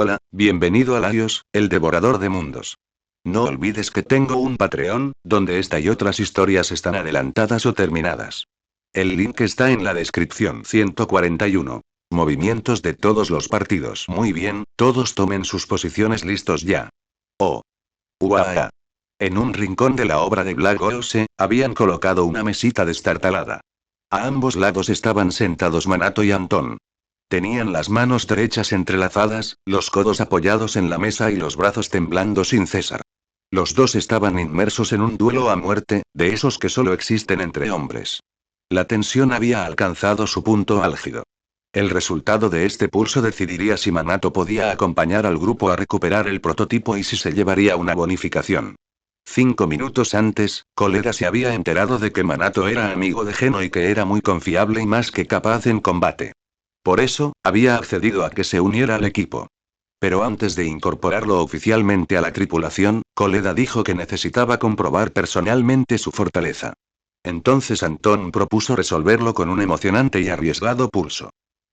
Hola, bienvenido a Laios, el devorador de mundos. No olvides que tengo un Patreon, donde esta y otras historias están adelantadas o terminadas. El link está en la descripción. 141. Movimientos de todos los partidos. Muy bien, todos tomen sus posiciones listos ya. Oh. Uaa. En un rincón de la obra de Black Goose, habían colocado una mesita destartalada. A ambos lados estaban sentados Manato y Antón. Tenían las manos derechas entrelazadas, los codos apoyados en la mesa y los brazos temblando sin cesar. Los dos estaban inmersos en un duelo a muerte, de esos que solo existen entre hombres. La tensión había alcanzado su punto álgido. El resultado de este pulso decidiría si Manato podía acompañar al grupo a recuperar el prototipo y si se llevaría una bonificación. 5 minutos antes, Koleda se había enterado de que Manato era amigo de Geno y que era muy confiable y más que capaz en combate. Por eso, había accedido a que se uniera al equipo. Pero antes de incorporarlo oficialmente a la tripulación, Koleda dijo que necesitaba comprobar personalmente su fortaleza. Entonces Antón propuso resolverlo con un emocionante y arriesgado pulso.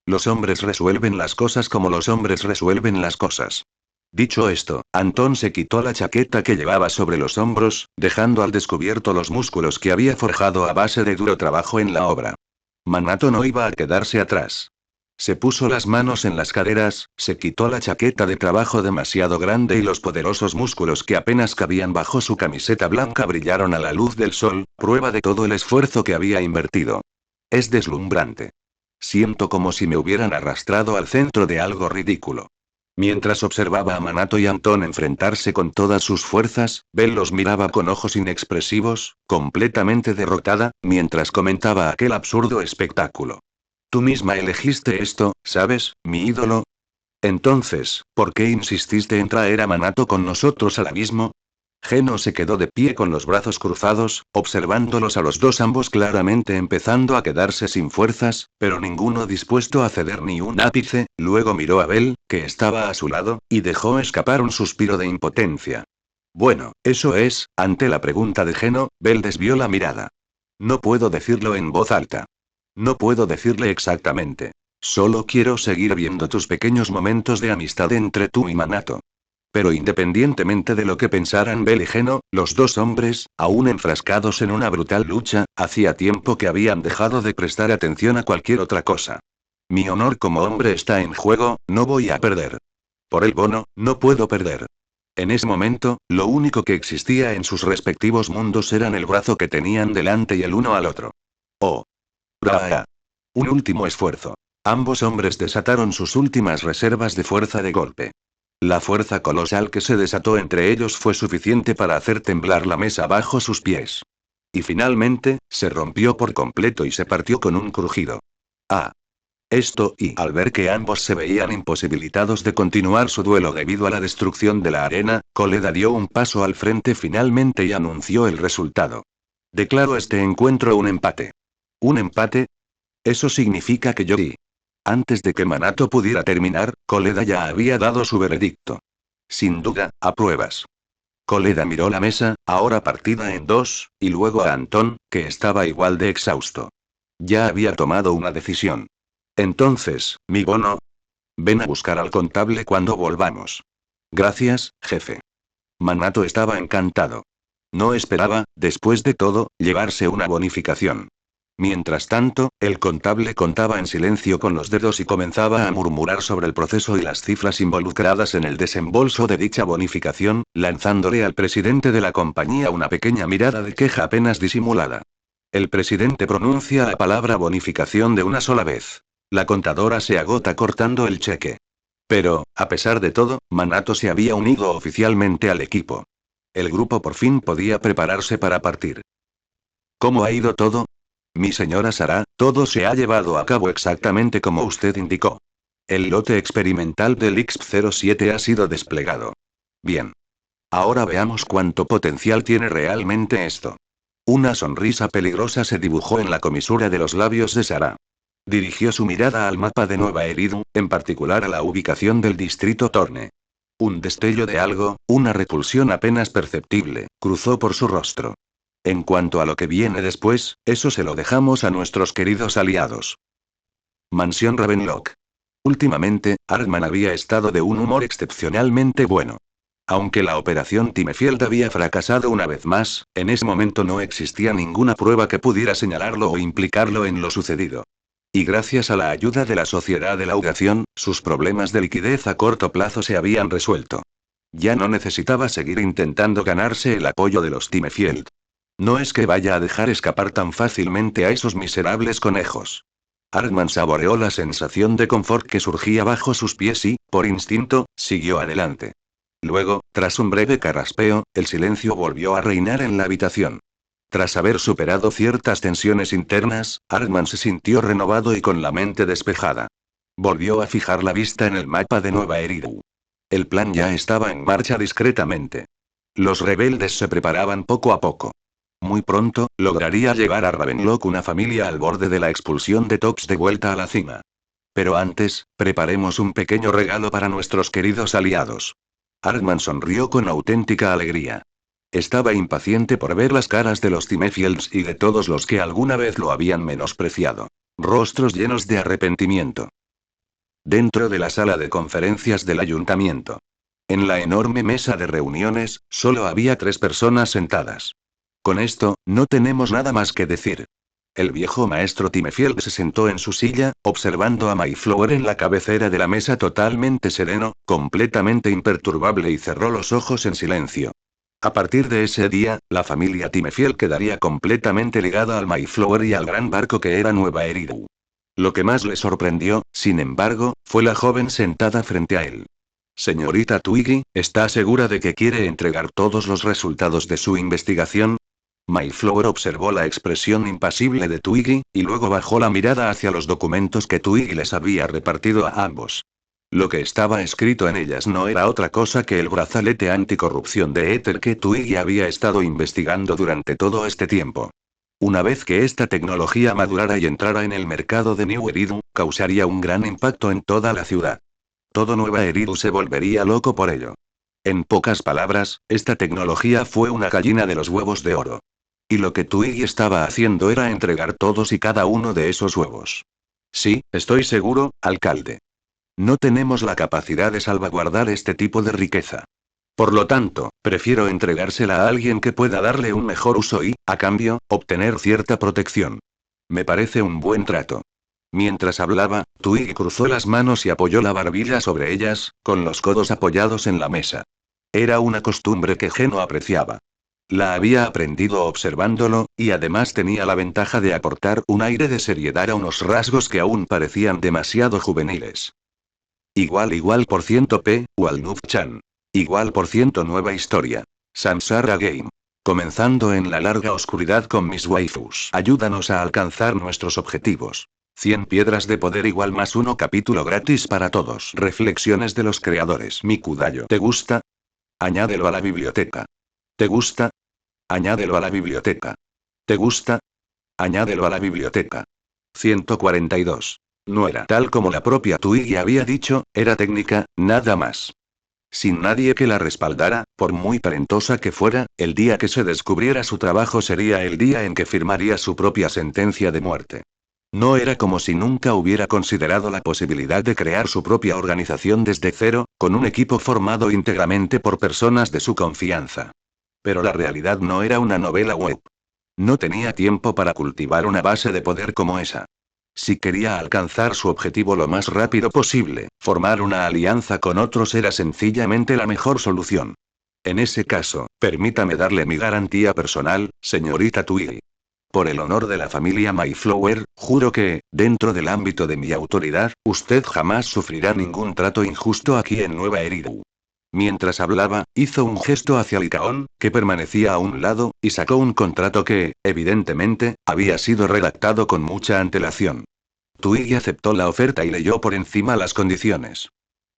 Los hombres resuelven las cosas como los hombres resuelven las cosas. Dicho esto, Antón se quitó la chaqueta que llevaba sobre los hombros, dejando al descubierto los músculos que había forjado a base de duro trabajo en la obra. Manato no iba a quedarse atrás. Se puso las manos en las caderas, se quitó la chaqueta de trabajo demasiado grande y los poderosos músculos que apenas cabían bajo su camiseta blanca brillaron a la luz del sol, prueba de todo el esfuerzo que había invertido. Es deslumbrante. Siento como si me hubieran arrastrado al centro de algo ridículo. Mientras observaba a Manato y Antón enfrentarse con todas sus fuerzas, Bel los miraba con ojos inexpresivos, completamente derrotada, mientras comentaba aquel absurdo espectáculo. Tú misma elegiste esto, ¿sabes, mi ídolo? Entonces, ¿por qué insististe en traer a Manato con nosotros al abismo? Geno se quedó de pie con los brazos cruzados, observándolos a los dos ambos claramente empezando a quedarse sin fuerzas, pero ninguno dispuesto a ceder ni un ápice, luego miró a Bel, que estaba a su lado, y dejó escapar un suspiro de impotencia. Bueno, eso es, ante la pregunta de Geno, Bel desvió la mirada. No puedo decirlo en voz alta. No puedo decirle exactamente. Solo quiero seguir viendo tus pequeños momentos de amistad entre tú y Manato. Pero independientemente de lo que pensaran Bel y Geno, los dos hombres, aún enfrascados en una brutal lucha, hacía tiempo que habían dejado de prestar atención a cualquier otra cosa. Mi honor como hombre está en juego, no voy a perder. Por el bono, no puedo perder. En ese momento, lo único que existía en sus respectivos mundos eran el brazo que tenían delante y el uno al otro. Oh. ¡Braa! Un último esfuerzo. Ambos hombres desataron sus últimas reservas de fuerza de golpe. La fuerza colosal que se desató entre ellos fue suficiente para hacer temblar la mesa bajo sus pies. Y finalmente, se rompió por completo y se partió con un crujido. Ah. Esto, y al ver que ambos se veían imposibilitados de continuar su duelo debido a la destrucción de la arena, Koleda dio un paso al frente finalmente y anunció el resultado. Declaro este encuentro un empate. ¿Un empate? Eso significa que yo di. Antes de que Manato pudiera terminar, Koleda ya había dado su veredicto. Sin duda, apruebas. Koleda miró la mesa, ahora partida en dos, y luego a Antón, que estaba igual de exhausto. Ya había tomado una decisión. Entonces, mi bono. Ven a buscar al contable cuando volvamos. Gracias, jefe. Manato estaba encantado. No esperaba, después de todo, llevarse una bonificación. Mientras tanto, el contable contaba en silencio con los dedos y comenzaba a murmurar sobre el proceso y las cifras involucradas en el desembolso de dicha bonificación, lanzándole al presidente de la compañía una pequeña mirada de queja apenas disimulada. El presidente pronuncia la palabra bonificación de una sola vez. La contadora se agota cortando el cheque. Pero, a pesar de todo, Manato se había unido oficialmente al equipo. El grupo por fin podía prepararse para partir. ¿Cómo ha ido todo? Mi señora Sara, todo se ha llevado a cabo exactamente como usted indicó. El lote experimental del XP-07 ha sido desplegado. Bien. Ahora veamos cuánto potencial tiene realmente esto. Una sonrisa peligrosa se dibujó en la comisura de los labios de Sara. Dirigió su mirada al mapa de Nueva Eridu, en particular a la ubicación del distrito Torne. Un destello de algo, una repulsión apenas perceptible, cruzó por su rostro. En cuanto a lo que viene después, eso se lo dejamos a nuestros queridos aliados. Mansión Ravenlock. Últimamente, Hartman había estado de un humor excepcionalmente bueno. Aunque la operación Timefield había fracasado una vez más, en ese momento no existía ninguna prueba que pudiera señalarlo o implicarlo en lo sucedido. Y gracias a la ayuda de la Sociedad de Laudación, sus problemas de liquidez a corto plazo se habían resuelto. Ya no necesitaba seguir intentando ganarse el apoyo de los Timefield. No es que vaya a dejar escapar tan fácilmente a esos miserables conejos. Hartman saboreó la sensación de confort que surgía bajo sus pies y, por instinto, siguió adelante. Luego, tras un breve carraspeo, el silencio volvió a reinar en la habitación. Tras haber superado ciertas tensiones internas, Hartman se sintió renovado y con la mente despejada. Volvió a fijar la vista en el mapa de Nueva Eridu. El plan ya estaba en marcha discretamente. Los rebeldes se preparaban poco a poco. Muy pronto, lograría llevar a Ravenlock una familia al borde de la expulsión de Tox de vuelta a la cima. Pero antes, preparemos un pequeño regalo para nuestros queridos aliados. Hartman sonrió con auténtica alegría. Estaba impaciente por ver las caras de los Timefields y de todos los que alguna vez lo habían menospreciado. Rostros llenos de arrepentimiento. Dentro de la sala de conferencias del ayuntamiento. En la enorme mesa de reuniones, solo había 3 personas sentadas. Con esto, no tenemos nada más que decir. El viejo maestro Timefield se sentó en su silla, observando a Mayflower en la cabecera de la mesa totalmente sereno, completamente imperturbable y cerró los ojos en silencio. A partir de ese día, la familia Timefield quedaría completamente ligada al Mayflower y al gran barco que era Nueva Eridu. Lo que más le sorprendió, sin embargo, fue la joven sentada frente a él. Señorita Twiggy, ¿está segura de que quiere entregar todos los resultados de su investigación? Mayflower observó la expresión impasible de Twiggy, y luego bajó la mirada hacia los documentos que Twiggy les había repartido a ambos. Lo que estaba escrito en ellas no era otra cosa que el brazalete anticorrupción de Éter que Twiggy había estado investigando durante todo este tiempo. Una vez que esta tecnología madurara y entrara en el mercado de New Eridu, causaría un gran impacto en toda la ciudad. Todo Nueva Eridu se volvería loco por ello. En pocas palabras, esta tecnología fue una gallina de los huevos de oro. Y lo que Twiggy estaba haciendo era entregar todos y cada uno de esos huevos. Sí, estoy seguro, alcalde. No tenemos la capacidad de salvaguardar este tipo de riqueza. Por lo tanto, prefiero entregársela a alguien que pueda darle un mejor uso y, a cambio, obtener cierta protección. Me parece un buen trato. Mientras hablaba, Twiggy cruzó las manos y apoyó la barbilla sobre ellas, con los codos apoyados en la mesa. Era una costumbre que Geno apreciaba. La había aprendido observándolo, y además tenía la ventaja de aportar un aire de seriedad a unos rasgos que aún parecían demasiado juveniles. Igual por ciento P, Walnut-chan. Igual por ciento nueva historia. Samsara Game. Comenzando en la larga oscuridad con mis waifus. Ayúdanos a alcanzar nuestros objetivos. 100 piedras de poder igual más 1 capítulo gratis para todos. Reflexiones de los creadores. Mikudayo. ¿Te gusta? Añádelo a la biblioteca. ¿Te gusta? Añádelo a la biblioteca. ¿Te gusta? Añádelo a la biblioteca. 142. No era tal como la propia Twiggy había dicho, era técnica, nada más. Sin nadie que la respaldara, por muy talentosa que fuera, el día que se descubriera su trabajo sería el día en que firmaría su propia sentencia de muerte. No era como si nunca hubiera considerado la posibilidad de crear su propia organización desde cero, con un equipo formado íntegramente por personas de su confianza. Pero la realidad no era una novela web. No tenía tiempo para cultivar una base de poder como esa. Si quería alcanzar su objetivo lo más rápido posible, formar una alianza con otros era sencillamente la mejor solución. En ese caso, permítame darle mi garantía personal, señorita Twiggy. Por el honor de la familia Mayflower, juro que, dentro del ámbito de mi autoridad, usted jamás sufrirá ningún trato injusto aquí en Nueva Eridu. Mientras hablaba, hizo un gesto hacia Lycaon, que permanecía a un lado, y sacó un contrato que, evidentemente, había sido redactado con mucha antelación. Twiggy aceptó la oferta y leyó por encima las condiciones.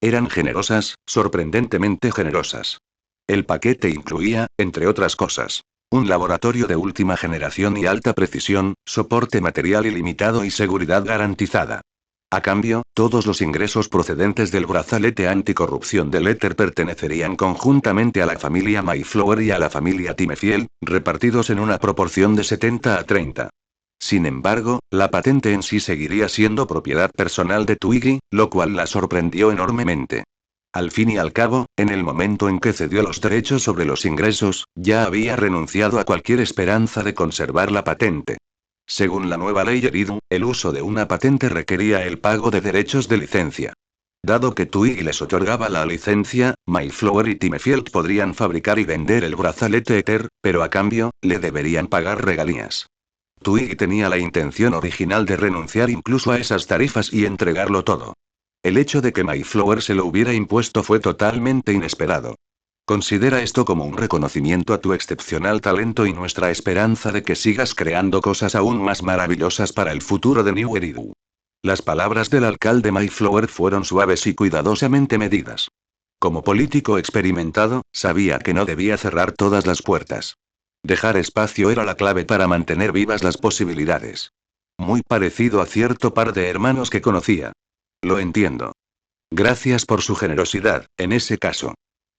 Eran generosas, sorprendentemente generosas. El paquete incluía, entre otras cosas, un laboratorio de última generación y alta precisión, soporte material ilimitado y seguridad garantizada. A cambio, todos los ingresos procedentes del brazalete anticorrupción del Éter pertenecerían conjuntamente a la familia Mayflower y a la familia Timefield, repartidos en una proporción de 70 a 30. Sin embargo, la patente en sí seguiría siendo propiedad personal de Twiggy, lo cual la sorprendió enormemente. Al fin y al cabo, en el momento en que cedió los derechos sobre los ingresos, ya había renunciado a cualquier esperanza de conservar la patente. Según la nueva ley Eridu, el uso de una patente requería el pago de derechos de licencia. Dado que Twiggy les otorgaba la licencia, Mayflower y Timefield podrían fabricar y vender el brazalete Ether, pero a cambio, le deberían pagar regalías. Twiggy tenía la intención original de renunciar incluso a esas tarifas y entregarlo todo. El hecho de que Mayflower se lo hubiera impuesto fue totalmente inesperado. Considera esto como un reconocimiento a tu excepcional talento y nuestra esperanza de que sigas creando cosas aún más maravillosas para el futuro de New Eridu. Las palabras del alcalde Mayflower fueron suaves y cuidadosamente medidas. Como político experimentado, sabía que no debía cerrar todas las puertas. Dejar espacio era la clave para mantener vivas las posibilidades. Muy parecido a cierto par de hermanos que conocía. Lo entiendo. Gracias por su generosidad, en ese caso.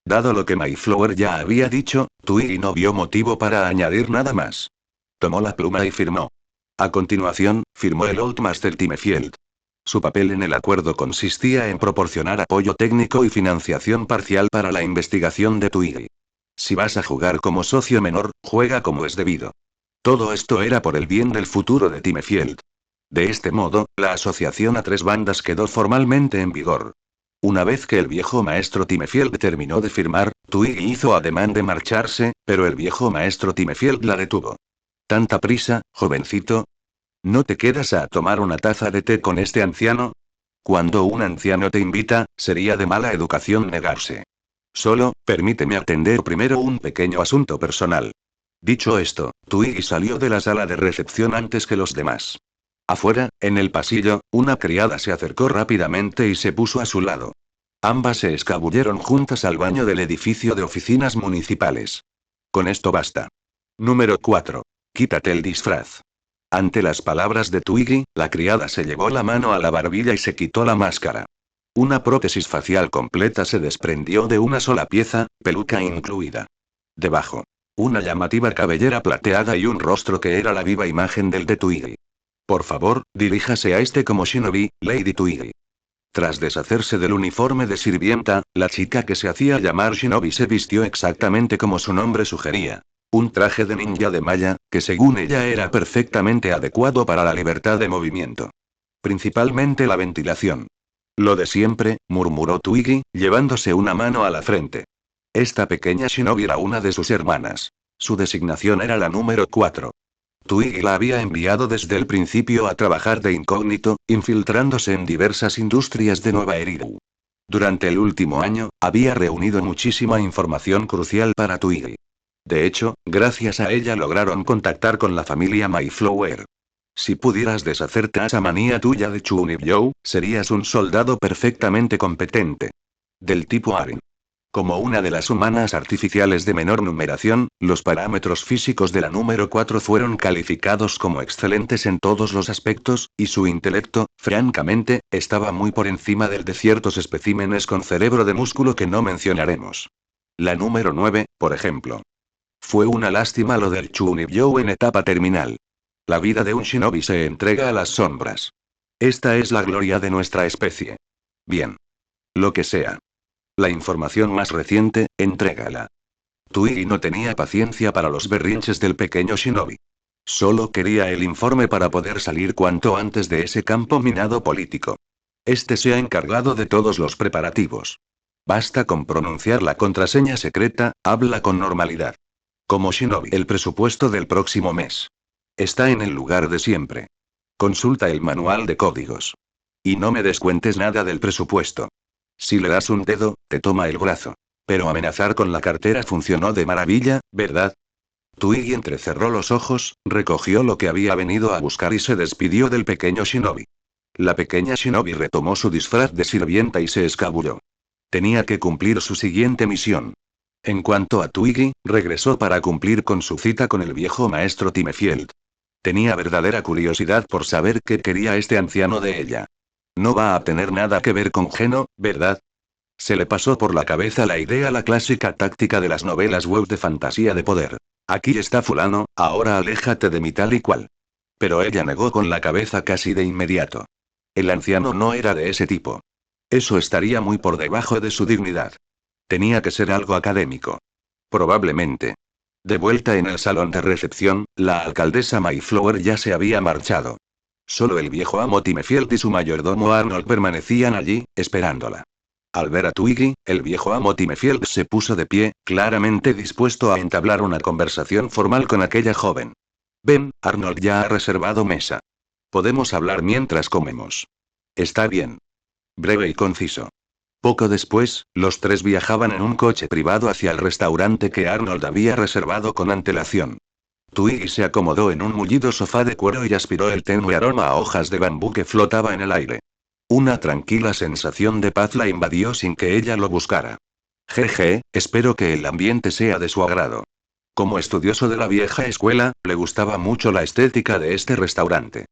Dado lo que Mayflower ya había dicho, Twiggy no vio motivo para añadir nada más. Tomó la pluma y firmó. A continuación, firmó el Old Master Timefield. Su papel en el acuerdo consistía en proporcionar apoyo técnico y financiación parcial para la investigación de Twiggy. Si vas a jugar como socio menor, juega como es debido. Todo esto era por el bien del futuro de Timefield. De este modo, la asociación a tres bandas quedó formalmente en vigor. Una vez que el viejo maestro Timefield terminó de firmar, Twiggy hizo ademán de marcharse, pero el viejo maestro Timefield la detuvo. ¿Tanta prisa, jovencito? ¿No te quedas a tomar una taza de té con este anciano? Cuando un anciano te invita, sería de mala educación negarse. Solo, permíteme atender primero un pequeño asunto personal. Dicho esto, Twiggy salió de la sala de recepción antes que los demás. Afuera, en el pasillo, una criada se acercó rápidamente y se puso a su lado. Ambas se escabulleron juntas al baño del edificio de oficinas municipales. Con esto basta. Número 4. Quítate el disfraz. Ante las palabras de Twiggy, la criada se llevó la mano a la barbilla y se quitó la máscara. Una prótesis facial completa se desprendió de una sola pieza, peluca incluida. Debajo, una llamativa cabellera plateada y un rostro que era la viva imagen del de Twiggy. Por favor, diríjase a este como Shinobi, Lady Twiggy. Tras deshacerse del uniforme de sirvienta, la chica que se hacía llamar Shinobi se vistió exactamente como su nombre sugería. Un traje de ninja de malla, que según ella era perfectamente adecuado para la libertad de movimiento. Principalmente la ventilación. Lo de siempre, murmuró Twiggy, llevándose una mano a la frente. Esta pequeña Shinobi era una de sus hermanas. Su designación era la número 4. Twiggy la había enviado desde el principio a trabajar de incógnito, infiltrándose en diversas industrias de Nueva Eridu. Durante el último año, había reunido muchísima información crucial para Twiggy. De hecho, gracias a ella lograron contactar con la familia Mayflower. Si pudieras deshacerte a esa manía tuya de Chunibyo, serías un soldado perfectamente competente. Del tipo Arin. Como una de las humanas artificiales de menor numeración, los parámetros físicos de la número 4 fueron calificados como excelentes en todos los aspectos, y su intelecto, francamente, estaba muy por encima del de ciertos especímenes con cerebro de músculo que no mencionaremos. La número 9, por ejemplo. Fue una lástima lo del Chunibyo en etapa terminal. La vida de un shinobi se entrega a las sombras. Esta es la gloria de nuestra especie. Bien. Lo que sea. La información más reciente, entrégala. Twiggy no tenía paciencia para los berrinches del pequeño shinobi. Solo quería el informe para poder salir cuanto antes de ese campo minado político. Este se ha encargado de todos los preparativos. Basta con pronunciar la contraseña secreta, habla con normalidad. Como shinobi, el presupuesto del próximo mes. Está en el lugar de siempre. Consulta el manual de códigos. Y no me descuentes nada del presupuesto. Si le das un dedo, te toma el brazo. Pero amenazar con la cartera funcionó de maravilla, ¿verdad? Twiggy entrecerró los ojos, recogió lo que había venido a buscar y se despidió del pequeño shinobi. La pequeña shinobi retomó su disfraz de sirvienta y se escabulló. Tenía que cumplir su siguiente misión. En cuanto a Twiggy, regresó para cumplir con su cita con el viejo maestro Timefield. Tenía verdadera curiosidad por saber qué quería este anciano de ella. No va a tener nada que ver con Geno, ¿verdad? Se le pasó por la cabeza la clásica táctica de las novelas web de fantasía de poder. Aquí está fulano, ahora aléjate de mí tal y cual. Pero ella negó con la cabeza casi de inmediato. El anciano no era de ese tipo. Eso estaría muy por debajo de su dignidad. Tenía que ser algo académico. Probablemente. De vuelta en el salón de recepción, la alcaldesa Mayflower ya se había marchado. Solo el viejo amo Timefield y su mayordomo Arnold permanecían allí, esperándola. Al ver a Twiggy, el viejo amo Timefield se puso de pie, claramente dispuesto a entablar una conversación formal con aquella joven. Ven, Arnold ya ha reservado mesa. Podemos hablar mientras comemos. Está bien. Breve y conciso. Poco después, los tres viajaban en un coche privado hacia el restaurante que Arnold había reservado con antelación. Twiggy se acomodó en un mullido sofá de cuero y aspiró el tenue aroma a hojas de bambú que flotaba en el aire. Una tranquila sensación de paz la invadió sin que ella lo buscara. Jeje, espero que el ambiente sea de su agrado. Como estudioso de la vieja escuela, le gustaba mucho la estética de este restaurante.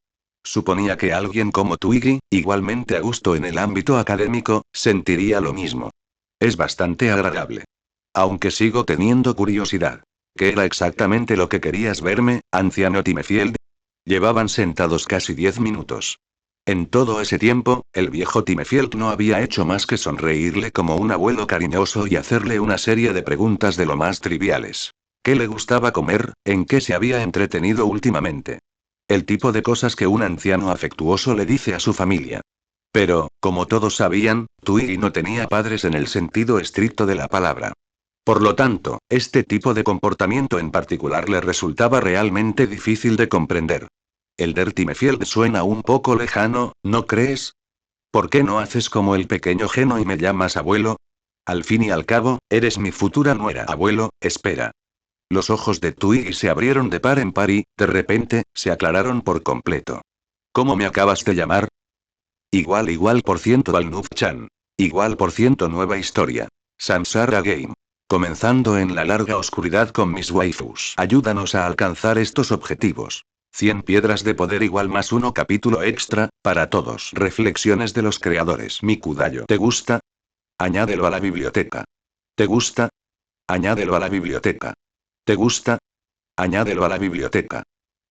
Suponía que alguien como Twiggy, igualmente a gusto en el ámbito académico, sentiría lo mismo. Es bastante agradable. Aunque sigo teniendo curiosidad. ¿Qué era exactamente lo que querías verme, anciano Timefield? Llevaban sentados casi 10 minutos. En todo ese tiempo, el viejo Timefield no había hecho más que sonreírle como un abuelo cariñoso y hacerle una serie de preguntas de lo más triviales. ¿Qué le gustaba comer? ¿En qué se había entretenido últimamente? El tipo de cosas que un anciano afectuoso le dice a su familia. Pero, como todos sabían, Twiggy no tenía padres en el sentido estricto de la palabra. Por lo tanto, este tipo de comportamiento en particular le resultaba realmente difícil de comprender. El Dirty Mefield suena un poco lejano, ¿no crees? ¿Por qué no haces como el pequeño Geno y me llamas abuelo? Al fin y al cabo, eres mi futura nuera. Abuelo, espera. Los ojos de Twiggy se abrieron de par en par y, de repente, se aclararon por completo. ¿Cómo me acabas de llamar? Igual por ciento al Noob-chan. Igual por ciento nueva historia. Samsara Game. Comenzando en la larga oscuridad con mis waifus. Ayúdanos a alcanzar estos objetivos. 100 piedras de poder igual más uno capítulo extra, para todos. Reflexiones de los creadores. Mikudayo. ¿Te gusta? Añádelo a la biblioteca. ¿Te gusta? Añádelo a la biblioteca. ¿Te gusta? Añádelo a la biblioteca.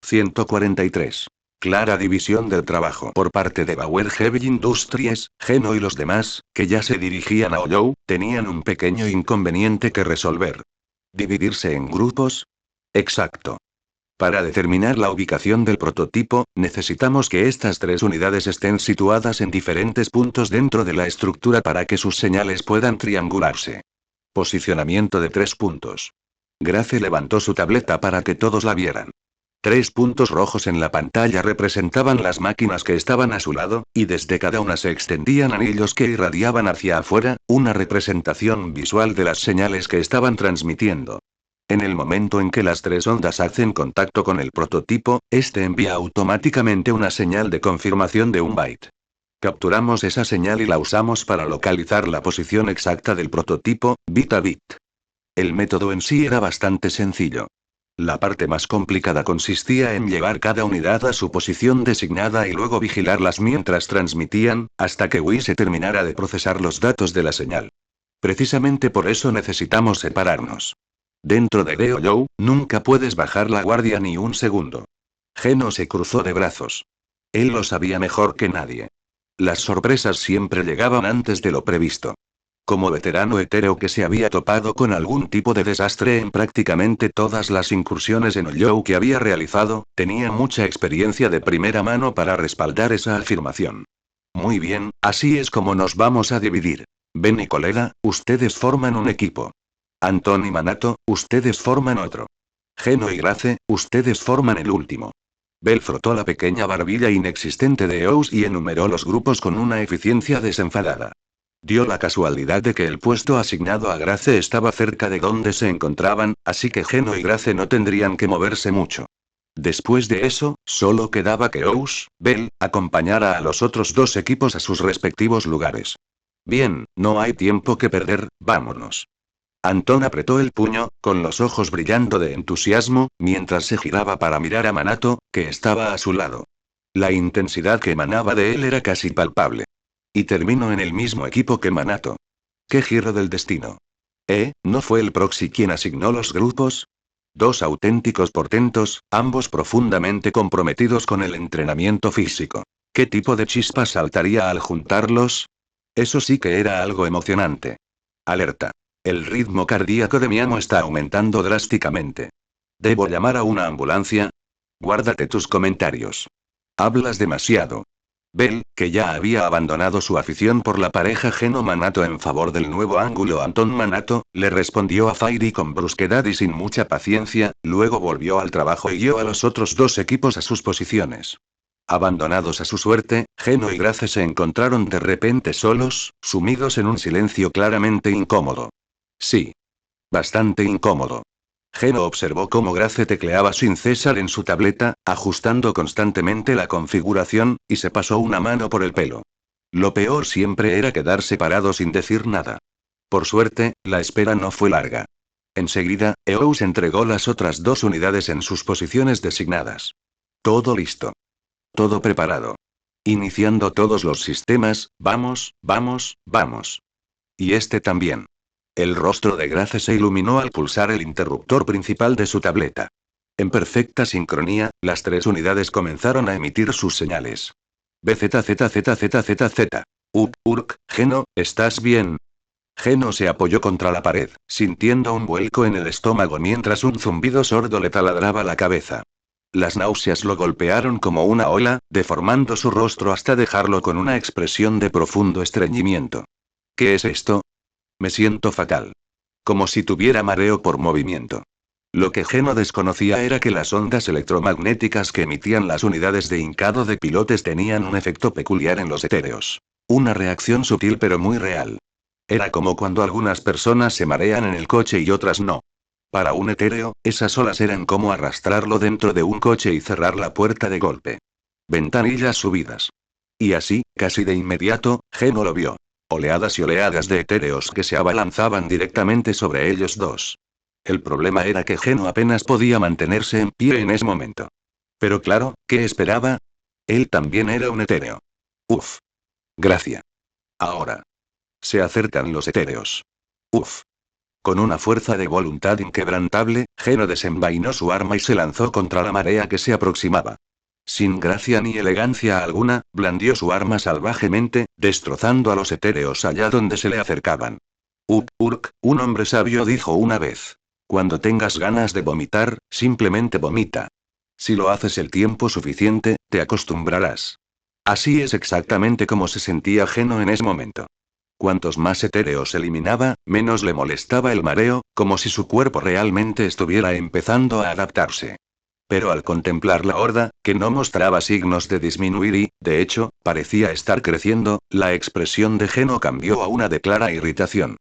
143. Clara división del trabajo por parte de Bauer Heavy Industries, Geno y los demás, que ya se dirigían a Ollou, tenían un pequeño inconveniente que resolver. ¿Dividirse en grupos? Exacto. Para determinar la ubicación del prototipo, necesitamos que estas tres unidades estén situadas en diferentes puntos dentro de la estructura para que sus señales puedan triangularse. Posicionamiento de 3 puntos. Grace levantó su tableta para que todos la vieran. 3 puntos rojos en la pantalla representaban las máquinas que estaban a su lado, y desde cada una se extendían anillos que irradiaban hacia afuera, una representación visual de las señales que estaban transmitiendo. En el momento en que las tres ondas hacen contacto con el prototipo, este envía automáticamente una señal de confirmación de un byte. Capturamos esa señal y la usamos para localizar la posición exacta del prototipo, bit a bit. El método en sí era bastante sencillo. La parte más complicada consistía en llevar cada unidad a su posición designada y luego vigilarlas mientras transmitían, hasta que Wii se terminara de procesar los datos de la señal. Precisamente por eso necesitamos separarnos. Dentro de Deollou, nunca puedes bajar la guardia ni un segundo. Geno se cruzó de brazos. Él lo sabía mejor que nadie. Las sorpresas siempre llegaban antes de lo previsto. Como veterano hetero que se había topado con algún tipo de desastre en prácticamente todas las incursiones en Ollou que había realizado, tenía mucha experiencia de primera mano para respaldar esa afirmación. Muy bien, así es como nos vamos a dividir. Ben y colega, ustedes forman un equipo. Anton y Manato, ustedes forman otro. Geno y Grace, ustedes forman el último. Bell frotó la pequeña barbilla inexistente de Ous y enumeró los grupos con una eficiencia desenfadada. Dio la casualidad de que el puesto asignado a Grace estaba cerca de donde se encontraban, así que Geno y Grace no tendrían que moverse mucho. Después de eso, solo quedaba que Ous, Bell, acompañara a los otros dos equipos a sus respectivos lugares. Bien, no hay tiempo que perder, vámonos. Anton apretó el puño, con los ojos brillando de entusiasmo, mientras se giraba para mirar a Manato, que estaba a su lado. La intensidad que emanaba de él era casi palpable. Y terminó en el mismo equipo que Manato. ¡Qué giro del destino! ¿No fue el proxy quien asignó los grupos? Dos auténticos portentos, ambos profundamente comprometidos con el entrenamiento físico. ¿Qué tipo de chispa saltaría al juntarlos? Eso sí que era algo emocionante. Alerta. El ritmo cardíaco de mi amo está aumentando drásticamente. ¿Debo llamar a una ambulancia? Guárdate tus comentarios. Hablas demasiado. Bell, que ya había abandonado su afición por la pareja Geno-Manato en favor del nuevo ángulo Anton-Manato, le respondió a Fairy con brusquedad y sin mucha paciencia, luego volvió al trabajo y guió a los otros dos equipos a sus posiciones. Abandonados a su suerte, Geno y Grace se encontraron de repente solos, sumidos en un silencio claramente incómodo. Sí. Bastante incómodo. Geno observó cómo Grace tecleaba sin cesar en su tableta, ajustando constantemente la configuración, y se pasó una mano por el pelo. Lo peor siempre era quedarse parado sin decir nada. Por suerte, la espera no fue larga. Enseguida, Eous entregó las otras dos unidades en sus posiciones designadas. Todo listo. Todo preparado. Iniciando todos los sistemas, vamos, vamos, vamos. Y este también. El rostro de Grace se iluminó al pulsar el interruptor principal de su tableta. En perfecta sincronía, las tres unidades comenzaron a emitir sus señales. BZZZZZZ. Urk, Geno, ¿estás bien? Geno se apoyó contra la pared, sintiendo un vuelco en el estómago mientras un zumbido sordo le taladraba la cabeza. Las náuseas lo golpearon como una ola, deformando su rostro hasta dejarlo con una expresión de profundo estreñimiento. ¿Qué es esto? Me siento fatal. Como si tuviera mareo por movimiento. Lo que Geno desconocía era que las ondas electromagnéticas que emitían las unidades de hincado de pilotes tenían un efecto peculiar en los etéreos. Una reacción sutil pero muy real. Era como cuando algunas personas se marean en el coche y otras no. Para un etéreo, esas olas eran como arrastrarlo dentro de un coche y cerrar la puerta de golpe. Ventanillas subidas. Y así, casi de inmediato, Geno lo vio. Oleadas y oleadas de etéreos que se abalanzaban directamente sobre ellos dos. El problema era que Geno apenas podía mantenerse en pie en ese momento. Pero claro, ¿qué esperaba? Él también era un etéreo. Uf. Gracia. Ahora. Se acercan los etéreos. Uf. Con una fuerza de voluntad inquebrantable, Geno desenvainó su arma y se lanzó contra la marea que se aproximaba. Sin gracia ni elegancia alguna, blandió su arma salvajemente, destrozando a los etéreos allá donde se le acercaban. Urk, un hombre sabio dijo una vez. Cuando tengas ganas de vomitar, simplemente vomita. Si lo haces el tiempo suficiente, te acostumbrarás. Así es exactamente como se sentía Geno en ese momento. Cuantos más etéreos eliminaba, menos le molestaba el mareo, como si su cuerpo realmente estuviera empezando a adaptarse. Pero al contemplar la horda, que no mostraba signos de disminuir y, de hecho, parecía estar creciendo, la expresión de Geno cambió a una de clara irritación.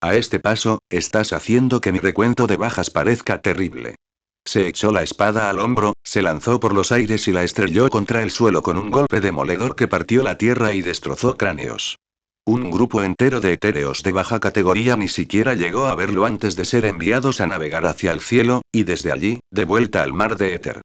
A este paso, estás haciendo que mi recuento de bajas parezca terrible. Se echó la espada al hombro, se lanzó por los aires y la estrelló contra el suelo con un golpe demoledor que partió la tierra y destrozó cráneos. Un grupo entero de etéreos de baja categoría ni siquiera llegó a verlo antes de ser enviados a navegar hacia el cielo, y desde allí, de vuelta al mar de éter.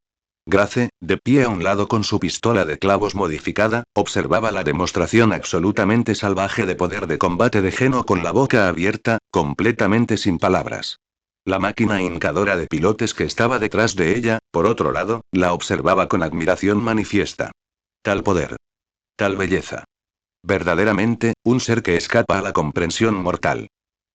Grace, de pie a un lado con su pistola de clavos modificada, observaba la demostración absolutamente salvaje de poder de combate de Geno con la boca abierta, completamente sin palabras. La máquina hincadora de pilotes que estaba detrás de ella, por otro lado, la observaba con admiración manifiesta. Tal poder. Tal belleza. Verdaderamente, un ser que escapa a la comprensión mortal.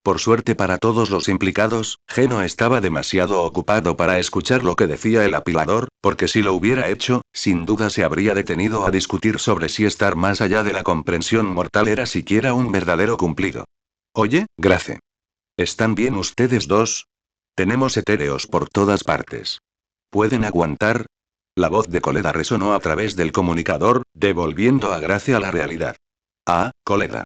Por suerte para todos los implicados, Geno estaba demasiado ocupado para escuchar lo que decía el apilador, porque si lo hubiera hecho, sin duda se habría detenido a discutir sobre si estar más allá de la comprensión mortal era siquiera un verdadero cumplido. Oye, Grace. ¿Están bien ustedes dos? Tenemos etéreos por todas partes. ¿Pueden aguantar? La voz de Coleda resonó a través del comunicador, devolviendo a Grace a la realidad. Ah, Coleda.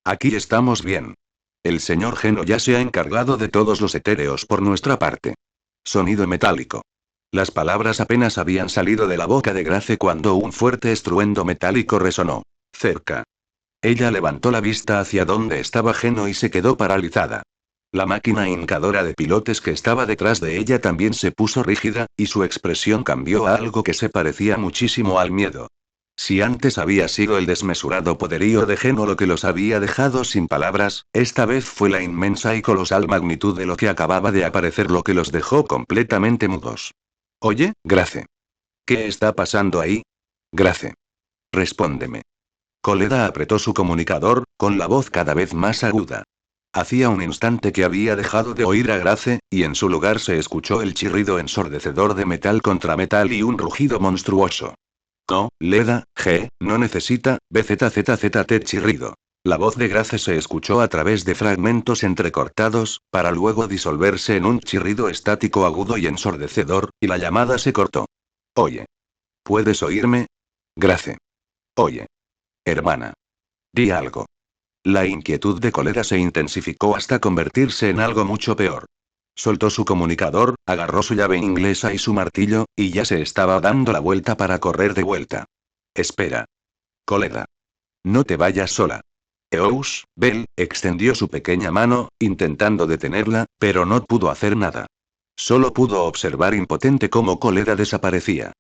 Aquí estamos bien. El señor Geno ya se ha encargado de todos los etéreos por nuestra parte. Sonido metálico. Las palabras apenas habían salido de la boca de Grace cuando un fuerte estruendo metálico resonó. Cerca. Ella levantó la vista hacia donde estaba Geno y se quedó paralizada. La máquina hincadora de pilotes que estaba detrás de ella también se puso rígida, y su expresión cambió a algo que se parecía muchísimo al miedo. Si antes había sido el desmesurado poderío de Geno lo que los había dejado sin palabras, esta vez fue la inmensa y colosal magnitud de lo que acababa de aparecer lo que los dejó completamente mudos. Oye, Grace. ¿Qué está pasando ahí? Grace. Respóndeme. Coleda apretó su comunicador, con la voz cada vez más aguda. Hacía un instante que había dejado de oír a Grace, y en su lugar se escuchó el chirrido ensordecedor de metal contra metal y un rugido monstruoso. No, Leda, no necesita, BZZZT chirrido. La voz de Grace se escuchó a través de fragmentos entrecortados, para luego disolverse en un chirrido estático agudo y ensordecedor, y la llamada se cortó. Oye. ¿Puedes oírme? Grace. Oye. Hermana. Di algo. La inquietud de Coleda se intensificó hasta convertirse en algo mucho peor. Soltó su comunicador, agarró su llave inglesa y su martillo, y ya se estaba dando la vuelta para correr de vuelta. Espera. Coleda. No te vayas sola. Eous, Bell, extendió su pequeña mano, intentando detenerla, pero no pudo hacer nada. Solo pudo observar impotente cómo Coleda desaparecía.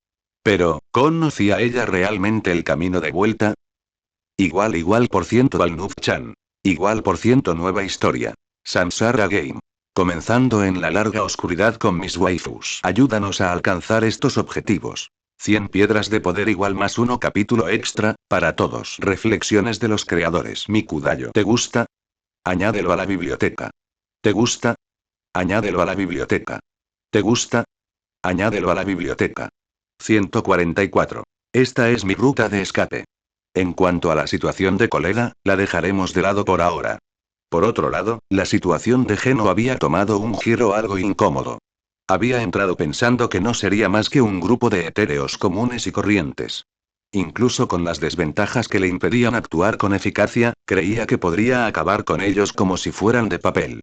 Pero, ¿conocía ella realmente el camino de vuelta? Igual por ciento al Noob-chan. Igual por ciento nueva historia. Samsara Game. Comenzando en la larga oscuridad con mis waifus. Ayúdanos a alcanzar estos objetivos. 100 piedras de poder igual más uno capítulo extra, para todos. Reflexiones de los creadores. Mikudayo. ¿Te gusta? Añádelo a la biblioteca. ¿Te gusta? Añádelo a la biblioteca. ¿Te gusta? Añádelo a la biblioteca. 144. Esta es mi ruta de escape. En cuanto a la situación de Coleda, la dejaremos de lado por ahora. Por otro lado, la situación de Geno había tomado un giro algo incómodo. Había entrado pensando que no sería más que un grupo de etéreos comunes y corrientes. Incluso con las desventajas que le impedían actuar con eficacia, creía que podría acabar con ellos como si fueran de papel.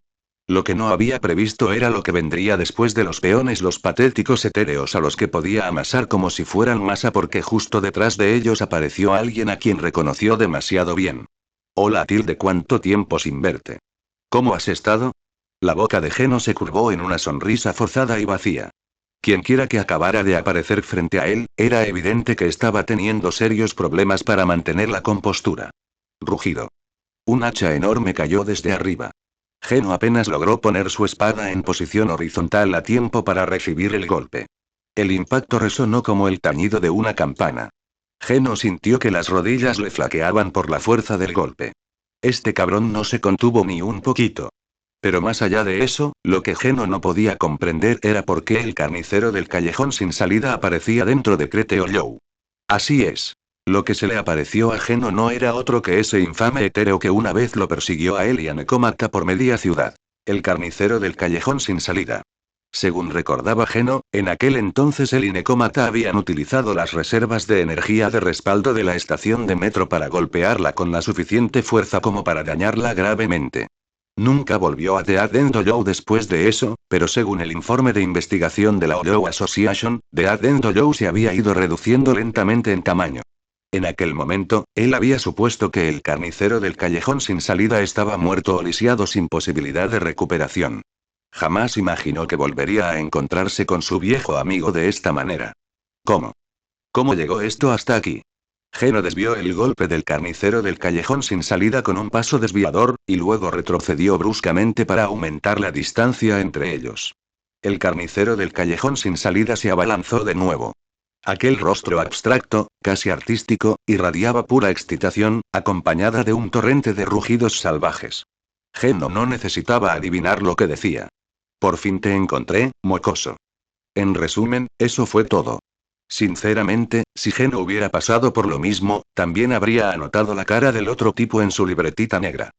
Lo que no había previsto era lo que vendría después de los peones, los patéticos etéreos a los que podía amasar como si fueran masa, porque justo detrás de ellos apareció alguien a quien reconoció demasiado bien. Hola Tilde, ¿cuánto tiempo sin verte? ¿Cómo has estado? La boca de Geno se curvó en una sonrisa forzada y vacía. Quienquiera que acabara de aparecer frente a él, era evidente que estaba teniendo serios problemas para mantener la compostura. Rugido. Un hacha enorme cayó desde arriba. Geno apenas logró poner su espada en posición horizontal a tiempo para recibir el golpe. El impacto resonó como el tañido de una campana. Geno sintió que las rodillas le flaqueaban por la fuerza del golpe. Este cabrón no se contuvo ni un poquito. Pero más allá de eso, lo que Geno no podía comprender era por qué el carnicero del callejón sin salida aparecía dentro de Crete Holloway. Así es. Lo que se le apareció a Geno no era otro que ese infame etéreo que una vez lo persiguió a él y a Nekomata por media ciudad. El carnicero del callejón sin salida. Según recordaba Geno, en aquel entonces él y Nekomata habían utilizado las reservas de energía de respaldo de la estación de metro para golpearla con la suficiente fuerza como para dañarla gravemente. Nunca volvió a The Adent Dojo después de eso, pero según el informe de investigación de la Ojo Association, The Adent Dojo se había ido reduciendo lentamente en tamaño. En aquel momento, él había supuesto que el carnicero del callejón sin salida estaba muerto o lisiado sin posibilidad de recuperación. Jamás imaginó que volvería a encontrarse con su viejo amigo de esta manera. ¿Cómo? ¿Cómo llegó esto hasta aquí? Geno desvió el golpe del carnicero del callejón sin salida con un paso desviador, y luego retrocedió bruscamente para aumentar la distancia entre ellos. El carnicero del callejón sin salida se abalanzó de nuevo. Aquel rostro abstracto, casi artístico, irradiaba pura excitación, acompañada de un torrente de rugidos salvajes. Geno no necesitaba adivinar lo que decía. Por fin te encontré, mocoso. En resumen, eso fue todo. Sinceramente, si Geno hubiera pasado por lo mismo, también habría anotado la cara del otro tipo en su libretita negra.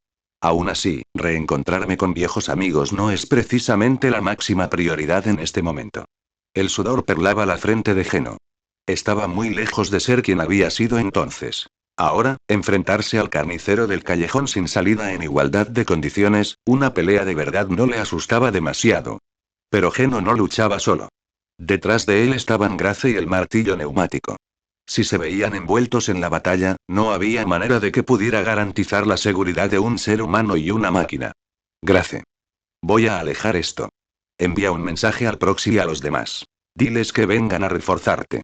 Aún así, reencontrarme con viejos amigos no es precisamente la máxima prioridad en este momento. El sudor perlaba la frente de Geno. Estaba muy lejos de ser quien había sido entonces. Ahora, enfrentarse al carnicero del callejón sin salida en igualdad de condiciones, una pelea de verdad no le asustaba demasiado. Pero Geno no luchaba solo. Detrás de él estaban Grace y el martillo neumático. Si se veían envueltos en la batalla, no había manera de que pudiera garantizar la seguridad de un ser humano y una máquina. Grace. Voy a alejar esto. Envía un mensaje al proxy y a los demás. Diles que vengan a reforzarte.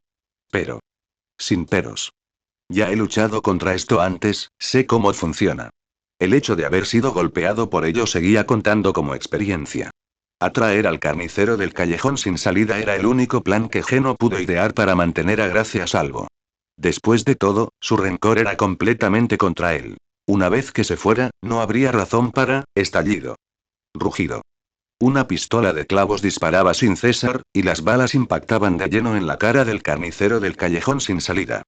Pero. Sin peros. Ya he luchado contra esto antes, sé cómo funciona. El hecho de haber sido golpeado por ello seguía contando como experiencia. Atraer al carnicero del callejón sin salida era el único plan que Geno pudo idear para mantener a Grace a salvo. Después de todo, su rencor era completamente contra él. Una vez que se fuera, no habría razón para estallido. Rugido. Una pistola de clavos disparaba sin cesar, y las balas impactaban de lleno en la cara del carnicero del callejón sin salida.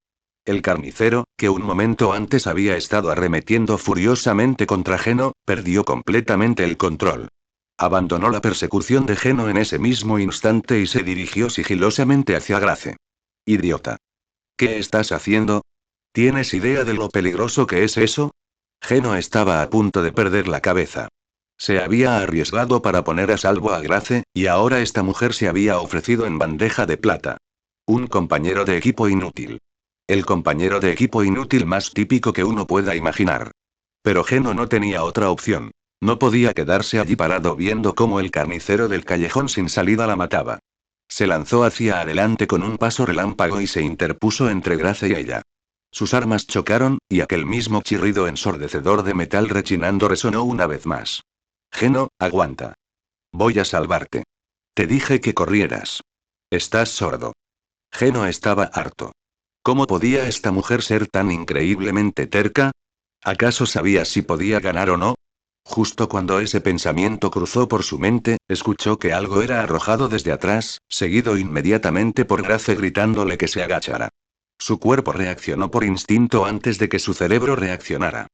El carnicero, que un momento antes había estado arremetiendo furiosamente contra Geno, perdió completamente el control. Abandonó la persecución de Geno en ese mismo instante y se dirigió sigilosamente hacia Grace. Idiota. ¿Qué estás haciendo? ¿Tienes idea de lo peligroso que es eso? Geno estaba a punto de perder la cabeza. Se había arriesgado para poner a salvo a Grace, y ahora esta mujer se había ofrecido en bandeja de plata. Un compañero de equipo inútil. El compañero de equipo inútil más típico que uno pueda imaginar. Pero Geno no tenía otra opción. No podía quedarse allí parado viendo cómo el carnicero del callejón sin salida la mataba. Se lanzó hacia adelante con un paso relámpago y se interpuso entre Grace y ella. Sus armas chocaron, y aquel mismo chirrido ensordecedor de metal rechinando resonó una vez más. Geno, aguanta. Voy a salvarte. Te dije que corrieras. Estás sordo. Geno estaba harto. ¿Cómo podía esta mujer ser tan increíblemente terca? ¿Acaso sabía si podía ganar o no? Justo cuando ese pensamiento cruzó por su mente, escuchó que algo era arrojado desde atrás, seguido inmediatamente por Grace gritándole que se agachara. Su cuerpo reaccionó por instinto antes de que su cerebro reaccionara.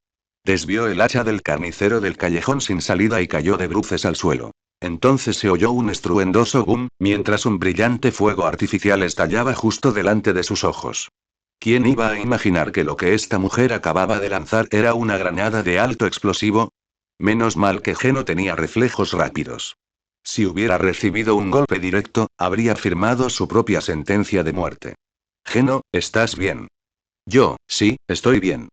Desvió el hacha del carnicero del callejón sin salida y cayó de bruces al suelo. Entonces se oyó un estruendoso boom, mientras un brillante fuego artificial estallaba justo delante de sus ojos. ¿Quién iba a imaginar que lo que esta mujer acababa de lanzar era una granada de alto explosivo? Menos mal que Geno tenía reflejos rápidos. Si hubiera recibido un golpe directo, habría firmado su propia sentencia de muerte. Geno, ¿estás bien? Yo, sí, estoy bien.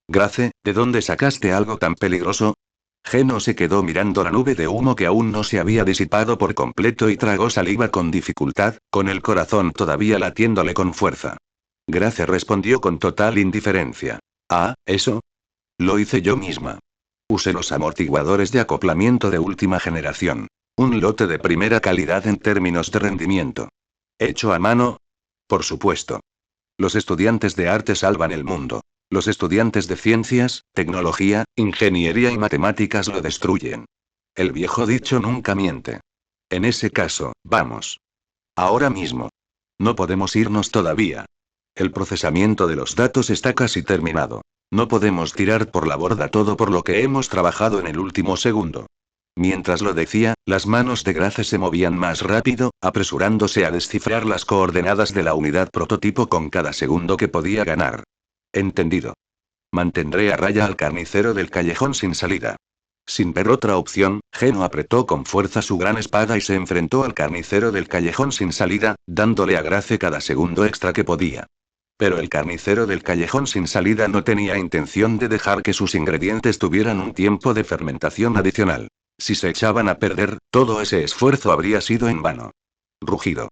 Grace, ¿de dónde sacaste algo tan peligroso? Geno se quedó mirando la nube de humo que aún no se había disipado por completo y tragó saliva con dificultad, con el corazón todavía latiéndole con fuerza. Grace respondió con total indiferencia. Ah, ¿eso? Lo hice yo misma. Usé los amortiguadores de acoplamiento de última generación. Un lote de primera calidad en términos de rendimiento. ¿Hecho a mano? Por supuesto. Los estudiantes de arte salvan el mundo. Los estudiantes de ciencias, tecnología, ingeniería y matemáticas lo destruyen. El viejo dicho nunca miente. En ese caso, vamos. Ahora mismo. No podemos irnos todavía. El procesamiento de los datos está casi terminado. No podemos tirar por la borda todo por lo que hemos trabajado en el último segundo. Mientras lo decía, las manos de Grace se movían más rápido, apresurándose a descifrar las coordenadas de la unidad prototipo con cada segundo que podía ganar. Entendido. Mantendré a raya al carnicero del callejón sin salida. Sin ver otra opción, Geno apretó con fuerza su gran espada y se enfrentó al carnicero del callejón sin salida, dándole a Grace cada segundo extra que podía. Pero el carnicero del callejón sin salida no tenía intención de dejar que sus ingredientes tuvieran un tiempo de fermentación adicional. Si se echaban a perder, todo ese esfuerzo habría sido en vano. Rugido.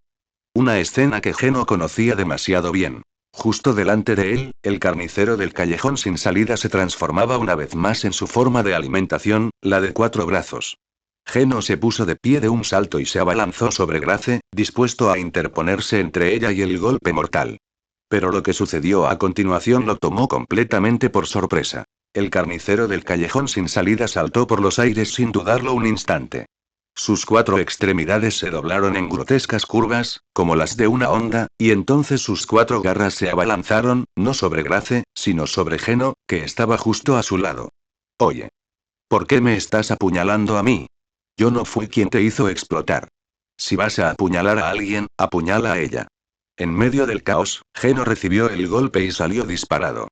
Una escena que Geno conocía demasiado bien. Justo delante de él, el carnicero del callejón sin salida se transformaba una vez más en su forma de alimentación, la de 4 brazos. Geno se puso de pie de un salto y se abalanzó sobre Grace, dispuesto a interponerse entre ella y el golpe mortal. Pero lo que sucedió a continuación lo tomó completamente por sorpresa. El carnicero del callejón sin salida saltó por los aires sin dudarlo un instante. Sus 4 extremidades se doblaron en grotescas curvas, como las de una onda, y entonces sus 4 garras se abalanzaron, no sobre Grace, sino sobre Geno, que estaba justo a su lado. Oye. ¿Por qué me estás apuñalando a mí? Yo no fui quien te hizo explotar. Si vas a apuñalar a alguien, apuñala a ella. En medio del caos, Geno recibió el golpe y salió disparado.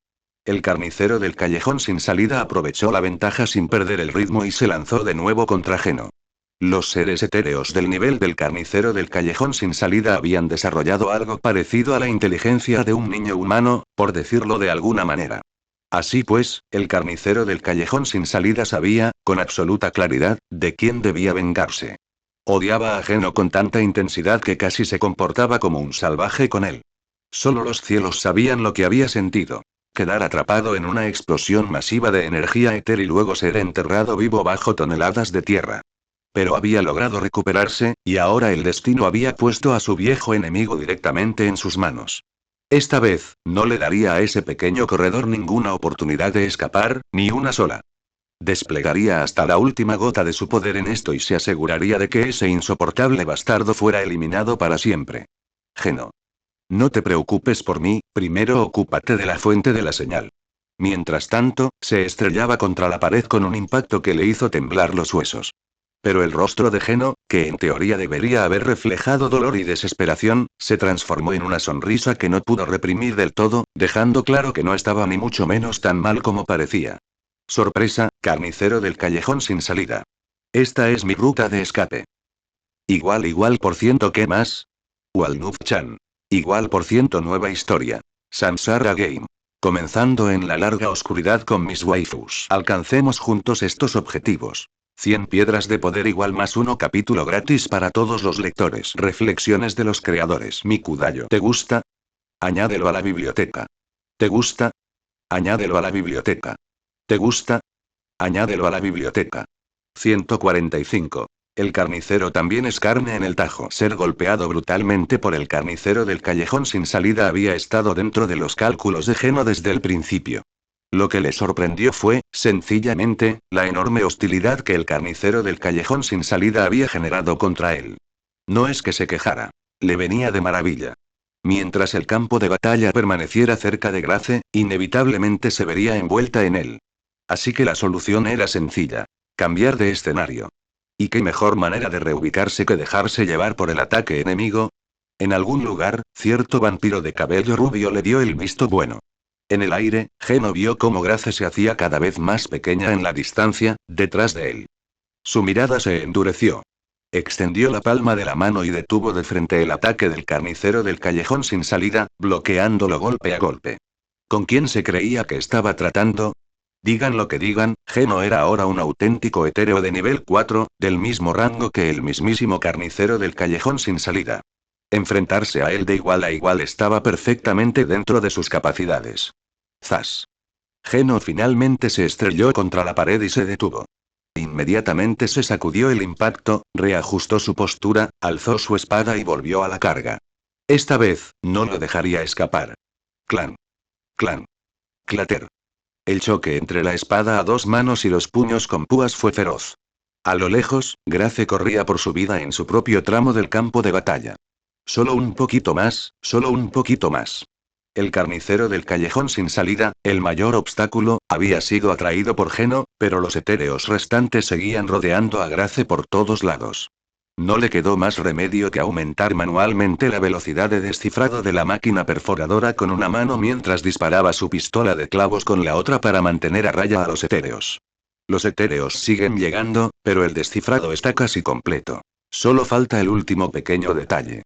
El carnicero del callejón sin salida aprovechó la ventaja sin perder el ritmo y se lanzó de nuevo contra Geno. Los seres etéreos del nivel del carnicero del callejón sin salida habían desarrollado algo parecido a la inteligencia de un niño humano, por decirlo de alguna manera. Así pues, el carnicero del callejón sin salida sabía, con absoluta claridad, de quién debía vengarse. Odiaba a Geno con tanta intensidad que casi se comportaba como un salvaje con él. Solo los cielos sabían lo que había sentido. quedar atrapado en una explosión masiva de energía éter y luego ser enterrado vivo bajo toneladas de tierra. Pero había logrado recuperarse, y ahora el destino había puesto a su viejo enemigo directamente en sus manos. Esta vez, no le daría a ese pequeño corredor ninguna oportunidad de escapar, ni una sola. Desplegaría hasta la última gota de su poder en esto y se aseguraría de que ese insoportable bastardo fuera eliminado para siempre. Geno. No te preocupes por mí, primero ocúpate de la fuente de la señal. Mientras tanto, se estrellaba contra la pared con un impacto que le hizo temblar los huesos. Pero el rostro de Geno, que en teoría debería haber reflejado dolor y desesperación, se transformó en una sonrisa que no pudo reprimir del todo, dejando claro que no estaba ni mucho menos tan mal como parecía. Sorpresa, carnicero del callejón sin salida. Esta es mi ruta de escape. Igual por ciento, ¿qué más? Walnut-chan. Igual por ciento, nueva historia. Samsara Game. Comenzando en la larga oscuridad con mis waifus. Alcancemos juntos estos objetivos. 100 piedras de poder igual más uno, capítulo gratis para todos los lectores. Reflexiones de los creadores. Mikudayo. ¿Te gusta? Añádelo a la biblioteca. ¿Te gusta? Añádelo a la biblioteca. ¿Te gusta? Añádelo a la biblioteca. 145. El carnicero también es carne en el tajo. Ser golpeado brutalmente por el carnicero del callejón sin salida había estado dentro de los cálculos de Geno desde el principio. Lo que le sorprendió fue, sencillamente, la enorme hostilidad que el carnicero del callejón sin salida había generado contra él. No es que se quejara. Le venía de maravilla. Mientras el campo de batalla permaneciera cerca de Grace, inevitablemente se vería envuelta en él. Así que la solución era sencilla. Cambiar de escenario. ¿Y qué mejor manera de reubicarse que dejarse llevar por el ataque enemigo? En algún lugar, cierto vampiro de cabello rubio le dio el visto bueno. En el aire, Geno vio cómo Grace se hacía cada vez más pequeña en la distancia, detrás de él. Su mirada se endureció. Extendió la palma de la mano y detuvo de frente el ataque del carnicero del callejón sin salida, bloqueándolo golpe a golpe. ¿Con quién se creía que estaba tratando? Digan lo que digan, Geno era ahora un auténtico etéreo de nivel 4, del mismo rango que el mismísimo carnicero del callejón sin salida. Enfrentarse a él de igual a igual estaba perfectamente dentro de sus capacidades. ¡Zas! Geno finalmente se estrelló contra la pared y se detuvo. Inmediatamente se sacudió el impacto, reajustó su postura, alzó su espada y volvió a la carga. Esta vez, no lo dejaría escapar. Clan. Clan. Clater. El choque entre la espada a dos manos y los puños con púas fue feroz. A lo lejos, Grace corría por su vida en su propio tramo del campo de batalla. Solo un poquito más, solo un poquito más. El carnicero del callejón sin salida, el mayor obstáculo, había sido atraído por Geno, pero los etéreos restantes seguían rodeando a Grace por todos lados. No le quedó más remedio que aumentar manualmente la velocidad de descifrado de la máquina perforadora con una mano mientras disparaba su pistola de clavos con la otra para mantener a raya a los etéreos. Los etéreos siguen llegando, pero el descifrado está casi completo. Solo falta el último pequeño detalle.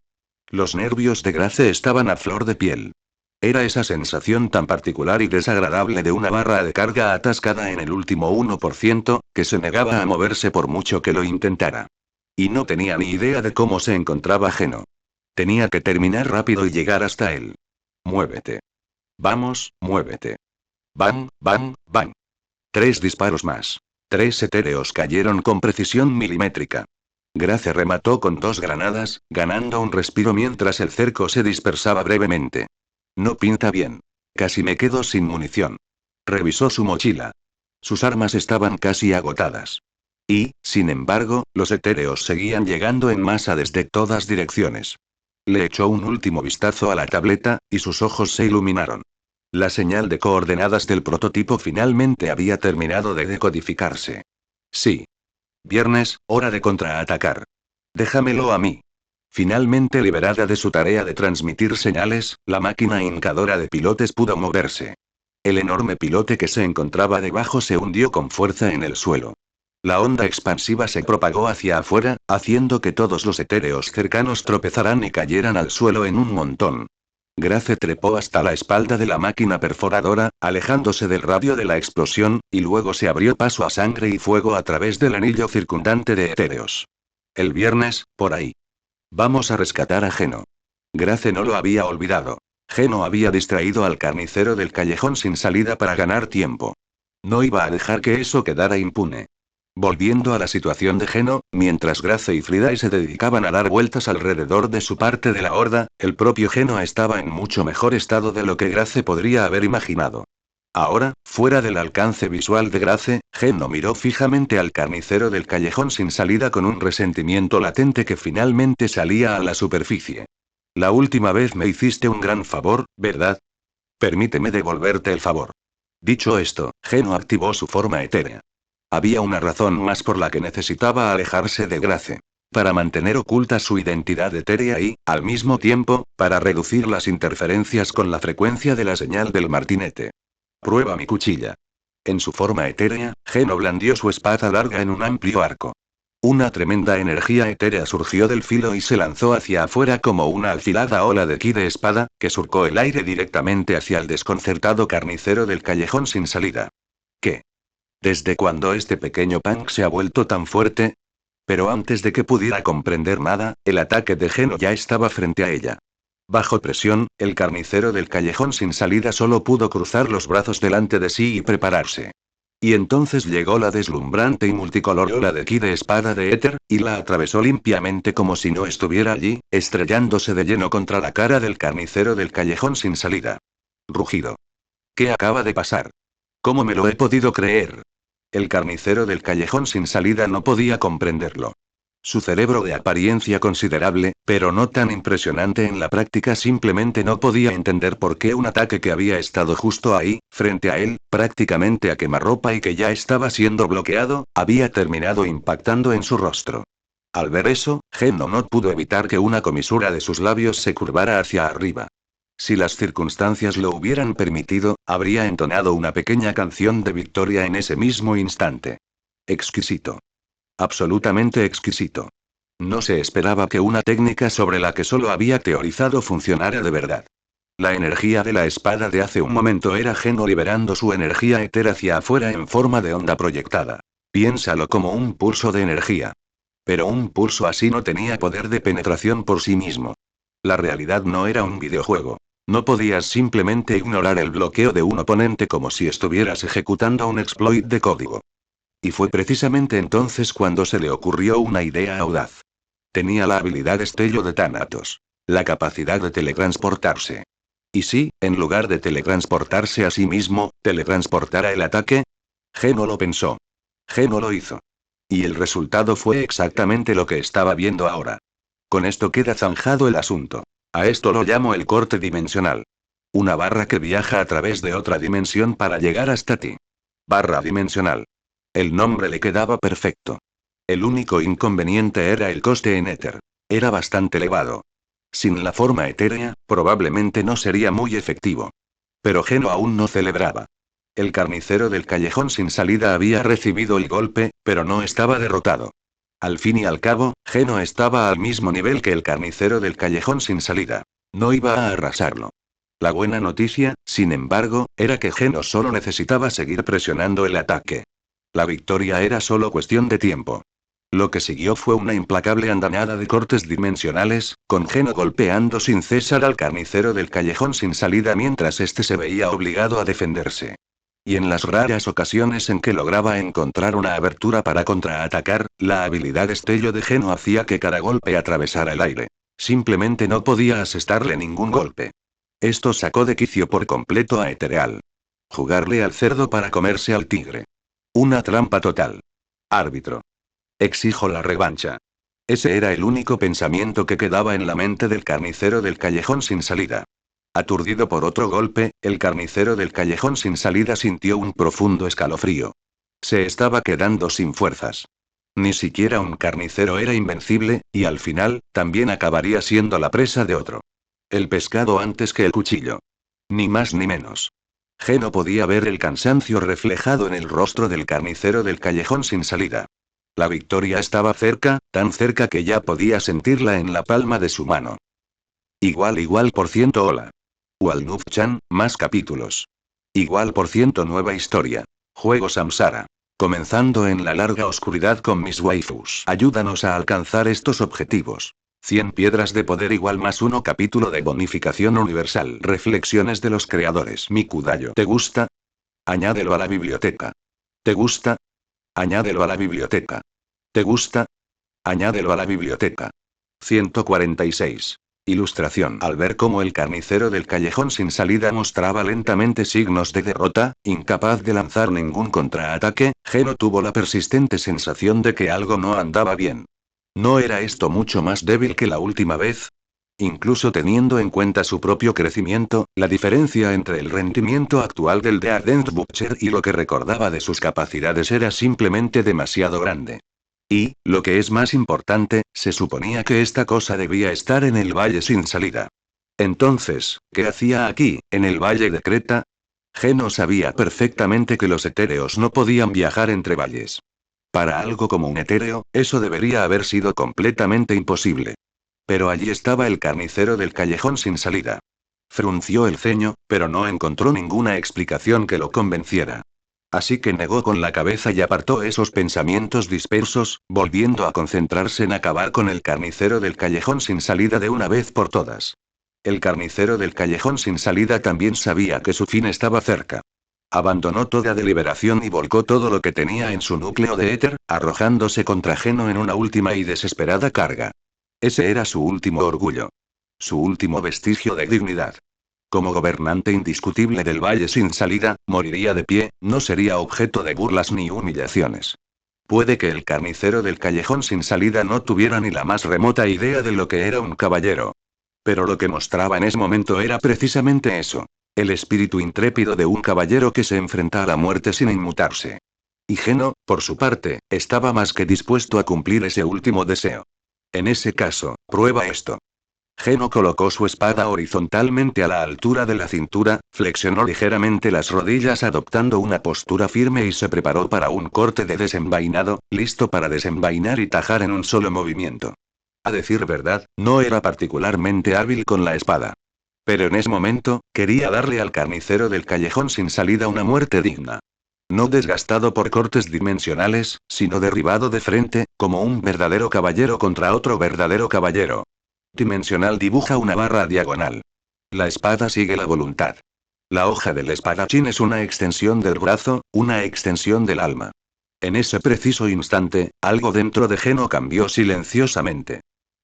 Los nervios de Grace estaban a flor de piel. Era esa sensación tan particular y desagradable de una barra de carga atascada en el último 1%, que se negaba a moverse por mucho que lo intentara. Y no tenía ni idea de cómo se encontraba Geno. Tenía que terminar rápido y llegar hasta él. Muévete. Vamos, muévete. Bang, bang, bang. 3 disparos más. 3 etéreos cayeron con precisión milimétrica. Grace remató con 2 granadas, ganando un respiro mientras el cerco se dispersaba brevemente. No pinta bien. Casi me quedo sin munición. Revisó su mochila. Sus armas estaban casi agotadas. Y, sin embargo, los etéreos seguían llegando en masa desde todas direcciones. Le echó un último vistazo a la tableta, y sus ojos se iluminaron. La señal de coordenadas del prototipo finalmente había terminado de decodificarse. Sí. Viernes, hora de contraatacar. Déjamelo a mí. Finalmente liberada de su tarea de transmitir señales, la máquina hincadora de pilotes pudo moverse. El enorme pilote que se encontraba debajo se hundió con fuerza en el suelo. La onda expansiva se propagó hacia afuera, haciendo que todos los etéreos cercanos tropezaran y cayeran al suelo en un montón. Grace trepó hasta la espalda de la máquina perforadora, alejándose del radio de la explosión, y luego se abrió paso a sangre y fuego a través del anillo circundante de etéreos. El viernes, por ahí. Vamos a rescatar a Geno. Grace no lo había olvidado. Geno había distraído al carnicero del callejón sin salida para ganar tiempo. No iba a dejar que eso quedara impune. Volviendo a la situación de Geno, mientras Grace y Friday se dedicaban a dar vueltas alrededor de su parte de la horda, el propio Geno estaba en mucho mejor estado de lo que Grace podría haber imaginado. Ahora, fuera del alcance visual de Grace, Geno miró fijamente al carnicero del callejón sin salida con un resentimiento latente que finalmente salía a la superficie. La última vez me hiciste un gran favor, ¿verdad? Permíteme devolverte el favor. Dicho esto, Geno activó su forma etérea. Había una razón más por la que necesitaba alejarse de Grace. Para mantener oculta su identidad etérea y, al mismo tiempo, para reducir las interferencias con la frecuencia de la señal del martinete. Prueba mi cuchilla. En su forma etérea, Geno blandió su espada larga en un amplio arco. Una tremenda energía etérea surgió del filo y se lanzó hacia afuera como una afilada ola de ki de espada, que surcó el aire directamente hacia el desconcertado carnicero del callejón sin salida. ¿Qué? ¿Desde cuándo este pequeño punk se ha vuelto tan fuerte? Pero antes de que pudiera comprender nada, el ataque de Geno ya estaba frente a ella. Bajo presión, el carnicero del callejón sin salida solo pudo cruzar los brazos delante de sí y prepararse. Y entonces llegó la deslumbrante y multicolor ola de ki de espada de éter, y la atravesó limpiamente como si no estuviera allí, estrellándose de lleno contra la cara del carnicero del callejón sin salida. Rugido. ¿Qué acaba de pasar? ¿Cómo me lo he podido creer? El carnicero del callejón sin salida no podía comprenderlo. Su cerebro de apariencia considerable, pero no tan impresionante en la práctica, simplemente no podía entender por qué un ataque que había estado justo ahí, frente a él, prácticamente a quemarropa y que ya estaba siendo bloqueado, había terminado impactando en su rostro. Al ver eso, Geno no pudo evitar que una comisura de sus labios se curvara hacia arriba. Si las circunstancias lo hubieran permitido, habría entonado una pequeña canción de victoria en ese mismo instante. Exquisito. Absolutamente exquisito. No se esperaba que una técnica sobre la que solo había teorizado funcionara de verdad. La energía de la espada de hace un momento era Geno liberando su energía éter hacia afuera en forma de onda proyectada. Piénsalo como un pulso de energía. Pero un pulso así no tenía poder de penetración por sí mismo. La realidad no era un videojuego. No podías simplemente ignorar el bloqueo de un oponente como si estuvieras ejecutando un exploit de código. Y fue precisamente entonces cuando se le ocurrió una idea audaz. Tenía la habilidad destello de Thanatos. La capacidad de teletransportarse. ¿Y si, en lugar de teletransportarse a sí mismo, teletransportara el ataque? Geno lo pensó. Geno lo hizo. Y el resultado fue exactamente lo que estaba viendo ahora. Con esto queda zanjado el asunto. A esto lo llamo el corte dimensional. Una barra que viaja a través de otra dimensión para llegar hasta ti. Barra dimensional. El nombre le quedaba perfecto. El único inconveniente era el coste en éter. Era bastante elevado. Sin la forma etérea, probablemente no sería muy efectivo. Pero Geno aún no celebraba. El carnicero del callejón sin salida había recibido el golpe, pero no estaba derrotado. Al fin y al cabo, Geno estaba al mismo nivel que el carnicero del callejón sin salida. No iba a arrasarlo. La buena noticia, sin embargo, era que Geno solo necesitaba seguir presionando el ataque. La victoria era solo cuestión de tiempo. Lo que siguió fue una implacable andanada de cortes dimensionales, con Geno golpeando sin cesar al carnicero del callejón sin salida mientras éste se veía obligado a defenderse. Y en las raras ocasiones en que lograba encontrar una abertura para contraatacar, la habilidad destello de Geno hacía que cada golpe atravesara el aire. Simplemente no podía asestarle ningún golpe. Esto sacó de quicio por completo a Ethereal. Jugarle al cerdo para comerse al tigre. Una trampa total. Árbitro. Exijo la revancha. Ese era el único pensamiento que quedaba en la mente del carnicero del callejón sin salida. Aturdido por otro golpe, el carnicero del callejón sin salida sintió un profundo escalofrío. Se estaba quedando sin fuerzas. Ni siquiera un carnicero era invencible, y al final, también acabaría siendo la presa de otro. El pescado antes que el cuchillo. Ni más ni menos. Geno podía ver el cansancio reflejado en el rostro del carnicero del callejón sin salida. La victoria estaba cerca, tan cerca que ya podía sentirla en la palma de su mano. Igual por ciento hola. Walnut-chan, más capítulos. Igual por ciento nueva historia. Juego Samsara. Comenzando en la larga oscuridad con mis waifus. Ayúdanos a alcanzar estos objetivos. 100 piedras de poder igual +1 capítulo de bonificación universal. Reflexiones de los creadores. Mikudayo. ¿Te gusta? Añádelo a la biblioteca. ¿Te gusta? Añádelo a la biblioteca. ¿Te gusta? Añádelo a la biblioteca. 146. Ilustración. Al ver cómo el carnicero del callejón sin salida mostraba lentamente signos de derrota, incapaz de lanzar ningún contraataque, Geno tuvo la persistente sensación de que algo no andaba bien. ¿No era esto mucho más débil que la última vez? Incluso teniendo en cuenta su propio crecimiento, la diferencia entre el rendimiento actual del de Ardent Butcher y lo que recordaba de sus capacidades era simplemente demasiado grande. Y, lo que es más importante, se suponía que esta cosa debía estar en el valle sin salida. Entonces, ¿qué hacía aquí, en el valle de Creta? Geno sabía perfectamente que los etéreos no podían viajar entre valles. Para algo como un etéreo, eso debería haber sido completamente imposible. Pero allí estaba el carnicero del callejón sin salida. Frunció el ceño, pero no encontró ninguna explicación que lo convenciera. Así que negó con la cabeza y apartó esos pensamientos dispersos, volviendo a concentrarse en acabar con el carnicero del callejón sin salida de una vez por todas. El carnicero del callejón sin salida también sabía que su fin estaba cerca. Abandonó toda deliberación y volcó todo lo que tenía en su núcleo de éter, arrojándose contra Geno en una última y desesperada carga. Ese era su último orgullo. Su último vestigio de dignidad. Como gobernante indiscutible del valle sin salida, moriría de pie, no sería objeto de burlas ni humillaciones. Puede que el carnicero del callejón sin salida no tuviera ni la más remota idea de lo que era un caballero. Pero lo que mostraba en ese momento era precisamente eso. El espíritu intrépido de un caballero que se enfrenta a la muerte sin inmutarse. Y Geno, por su parte, estaba más que dispuesto a cumplir ese último deseo. En ese caso, prueba esto. Geno colocó su espada horizontalmente a la altura de la cintura, flexionó ligeramente las rodillas adoptando una postura firme y se preparó para un corte de desenvainado, listo para desenvainar y tajar en un solo movimiento. A decir verdad, no era particularmente hábil con la espada. Pero en ese momento, quería darle al carnicero del callejón sin salida una muerte digna. No desgastado por cortes dimensionales, sino derribado de frente, como un verdadero caballero contra otro verdadero caballero. Dimensional dibuja una barra diagonal. La espada sigue la voluntad. La hoja del espadachín es una extensión del brazo, una extensión del alma. En ese preciso instante, algo dentro de Geno cambió silenciosamente.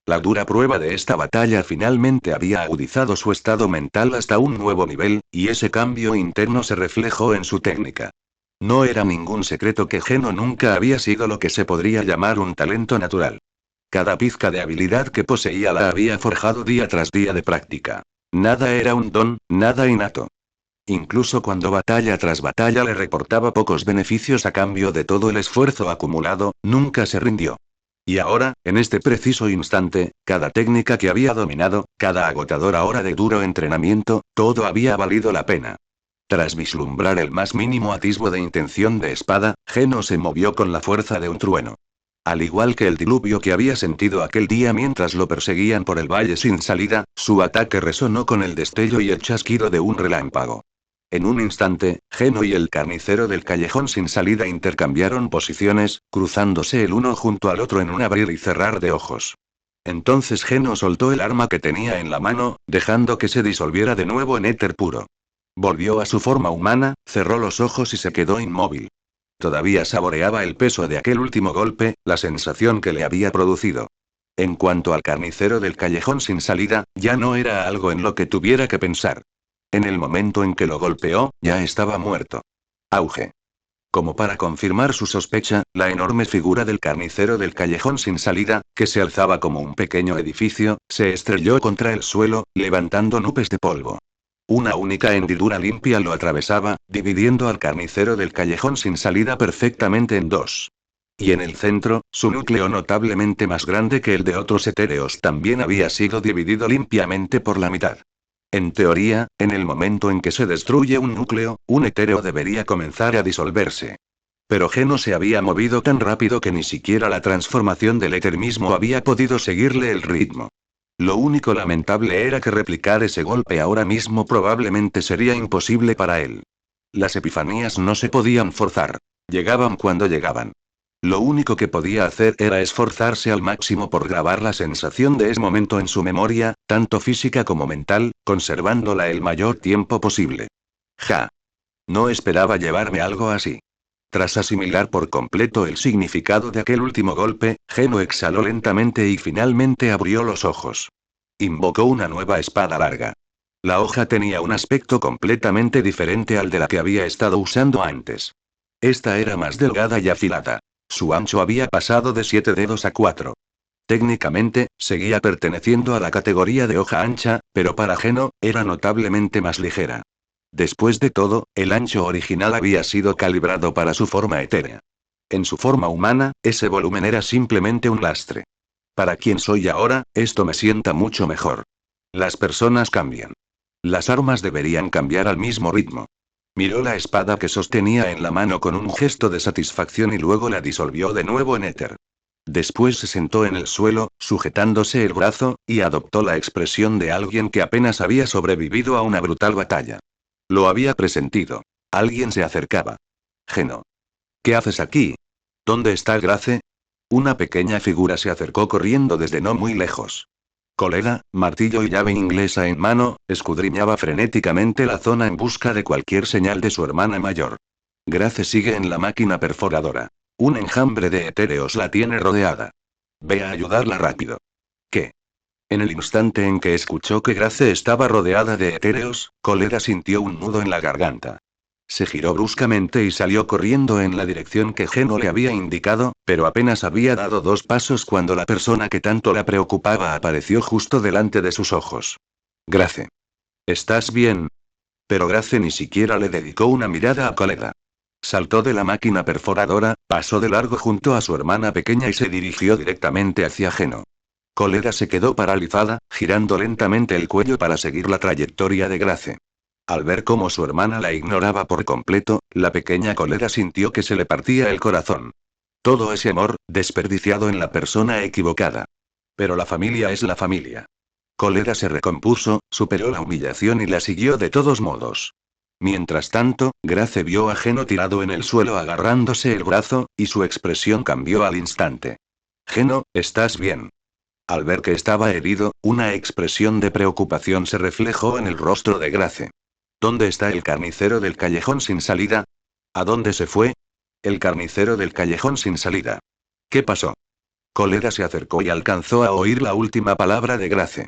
La dura prueba de esta batalla finalmente había agudizado su estado mental hasta un nuevo nivel, y ese cambio interno se reflejó en su técnica. No era ningún secreto que Geno nunca había sido lo que se podría llamar un talento natural. Cada pizca de habilidad que poseía la había forjado día tras día de práctica. Nada era un don, nada innato. Incluso cuando batalla tras batalla le reportaba pocos beneficios a cambio de todo el esfuerzo acumulado, nunca se rindió. Y ahora, en este preciso instante, cada técnica que había dominado, cada agotadora hora de duro entrenamiento, todo había valido la pena. Tras vislumbrar el más mínimo atisbo de intención de espada, Geno se movió con la fuerza de un trueno. Al igual que el diluvio que había sentido aquel día mientras lo perseguían por el valle sin salida, su ataque resonó con el destello y el chasquido de un relámpago. En un instante, Geno y el carnicero del callejón sin salida intercambiaron posiciones, cruzándose el uno junto al otro en un abrir y cerrar de ojos. Entonces Geno soltó el arma que tenía en la mano, dejando que se disolviera de nuevo en éter puro. Volvió a su forma humana, cerró los ojos y se quedó inmóvil. Todavía saboreaba el peso de aquel último golpe, la sensación que le había producido. En cuanto al carnicero del callejón sin salida, ya no era algo en lo que tuviera que pensar. En el momento en que lo golpeó, ya estaba muerto. Auge. Como para confirmar su sospecha, la enorme figura del carnicero del callejón sin salida, que se alzaba como un pequeño edificio, se estrelló contra el suelo, levantando nubes de polvo. Una única hendidura limpia lo atravesaba, dividiendo al carnicero del callejón sin salida perfectamente en dos. Y en el centro, su núcleo notablemente más grande que el de otros etéreos también había sido dividido limpiamente por la mitad. En teoría, en el momento en que se destruye un núcleo, un etéreo debería comenzar a disolverse. Pero Geno se había movido tan rápido que ni siquiera la transformación del éter mismo había podido seguirle el ritmo. Lo único lamentable era que replicar ese golpe ahora mismo probablemente sería imposible para él. Las epifanías no se podían forzar. Llegaban cuando llegaban. Lo único que podía hacer era esforzarse al máximo por grabar la sensación de ese momento en su memoria, tanto física como mental, conservándola el mayor tiempo posible. Ja. No esperaba llevarme algo así. Tras asimilar por completo el significado de aquel último golpe, Geno exhaló lentamente y finalmente abrió los ojos. Invocó una nueva espada larga. La hoja tenía un aspecto completamente diferente al de la que había estado usando antes. Esta era más delgada y afilada. Su ancho había pasado de 7 dedos a 4. Técnicamente, seguía perteneciendo a la categoría de hoja ancha, pero para Geno, era notablemente más ligera. Después de todo, el ancho original había sido calibrado para su forma etérea. En su forma humana, ese volumen era simplemente un lastre. Para quien soy ahora, esto me sienta mucho mejor. Las personas cambian. Las armas deberían cambiar al mismo ritmo. Miró la espada que sostenía en la mano con un gesto de satisfacción y luego la disolvió de nuevo en éter. Después se sentó en el suelo, sujetándose el brazo, y adoptó la expresión de alguien que apenas había sobrevivido a una brutal batalla. Lo había presentido. Alguien se acercaba. Geno. ¿Qué haces aquí? ¿Dónde está Grace? Una pequeña figura se acercó corriendo desde no muy lejos. Colega, martillo y llave inglesa en mano, escudriñaba frenéticamente la zona en busca de cualquier señal de su hermana mayor. Grace sigue en la máquina perforadora. Un enjambre de etéreos la tiene rodeada. Ve a ayudarla rápido. ¿Qué? En el instante en que escuchó que Grace estaba rodeada de etéreos, Coleda sintió un nudo en la garganta. Se giró bruscamente y salió corriendo en la dirección que Geno le había indicado, pero apenas había dado 2 pasos cuando la persona que tanto la preocupaba apareció justo delante de sus ojos. Grace. ¿Estás bien? Pero Grace ni siquiera le dedicó una mirada a Coleda. Saltó de la máquina perforadora, pasó de largo junto a su hermana pequeña y se dirigió directamente hacia Geno. Coleda se quedó paralizada, girando lentamente el cuello para seguir la trayectoria de Grace. Al ver cómo su hermana la ignoraba por completo, la pequeña Coleda sintió que se le partía el corazón. Todo ese amor, desperdiciado en la persona equivocada. Pero la familia es la familia. Coleda se recompuso, superó la humillación y la siguió de todos modos. Mientras tanto, Grace vio a Geno tirado en el suelo agarrándose el brazo, y su expresión cambió al instante. Geno, ¿estás bien? Al ver que estaba herido, una expresión de preocupación se reflejó en el rostro de Grace. ¿Dónde está el carnicero del callejón sin salida? ¿A dónde se fue? El carnicero del callejón sin salida. ¿Qué pasó? Coleda se acercó y alcanzó a oír la última palabra de Grace.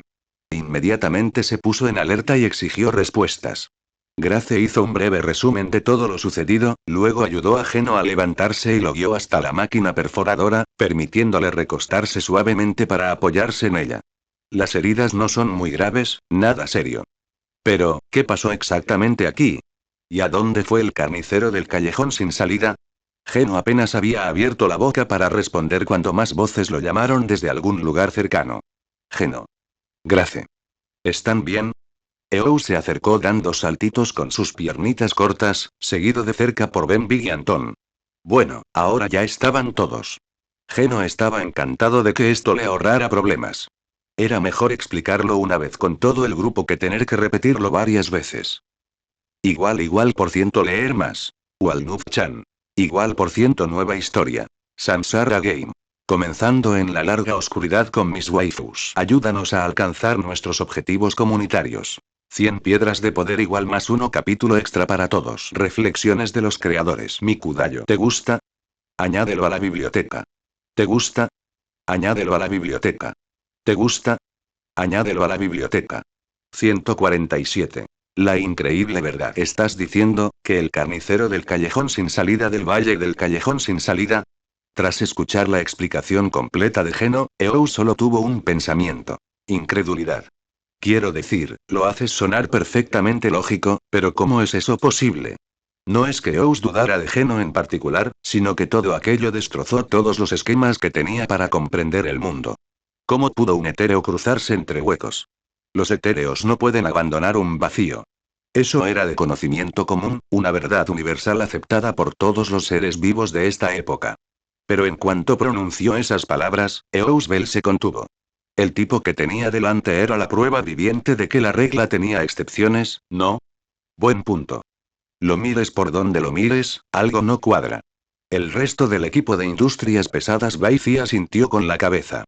Inmediatamente se puso en alerta y exigió respuestas. Grace hizo un breve resumen de todo lo sucedido, luego ayudó a Geno a levantarse y lo guió hasta la máquina perforadora, permitiéndole recostarse suavemente para apoyarse en ella. Las heridas no son muy graves, nada serio. Pero, ¿qué pasó exactamente aquí? ¿Y a dónde fue el carnicero del callejón sin salida? Geno apenas había abierto la boca para responder cuando más voces lo llamaron desde algún lugar cercano. Geno. Grace. ¿Están bien? Eou se acercó dando saltitos con sus piernitas cortas, seguido de cerca por Ben Big y Anton. Bueno, ahora ya estaban todos. Geno estaba encantado de que esto le ahorrara problemas. Era mejor explicarlo una vez con todo el grupo que tener que repetirlo varias veces. Igual por ciento leer más. Walnut-chan. Igual por ciento nueva historia. Samsara Game. Comenzando en la larga oscuridad con mis waifus. Ayúdanos a alcanzar nuestros objetivos comunitarios. 100 piedras de poder igual más 1 capítulo extra para todos. Reflexiones de los creadores. Mikudayo. ¿Te gusta? Añádelo a la biblioteca. ¿Te gusta? Añádelo a la biblioteca. ¿Te gusta? Añádelo a la biblioteca. 147. La increíble verdad. ¿Estás diciendo que el carnicero del callejón sin salida del valle del callejón sin salida? Tras escuchar la explicación completa de Geno, Eou solo tuvo un pensamiento. Incredulidad. Quiero decir, lo haces sonar perfectamente lógico, pero ¿cómo es eso posible? No es que Eous dudara de Geno en particular, sino que todo aquello destrozó todos los esquemas que tenía para comprender el mundo. ¿Cómo pudo un etéreo cruzarse entre huecos? Los etéreos no pueden abandonar un vacío. Eso era de conocimiento común, una verdad universal aceptada por todos los seres vivos de esta época. Pero en cuanto pronunció esas palabras, Eusbel se contuvo. El tipo que tenía delante era la prueba viviente de que la regla tenía excepciones, ¿no? Buen punto. Lo mires por donde lo mires, algo no cuadra. El resto del equipo de industrias pesadas Baici asintió con la cabeza.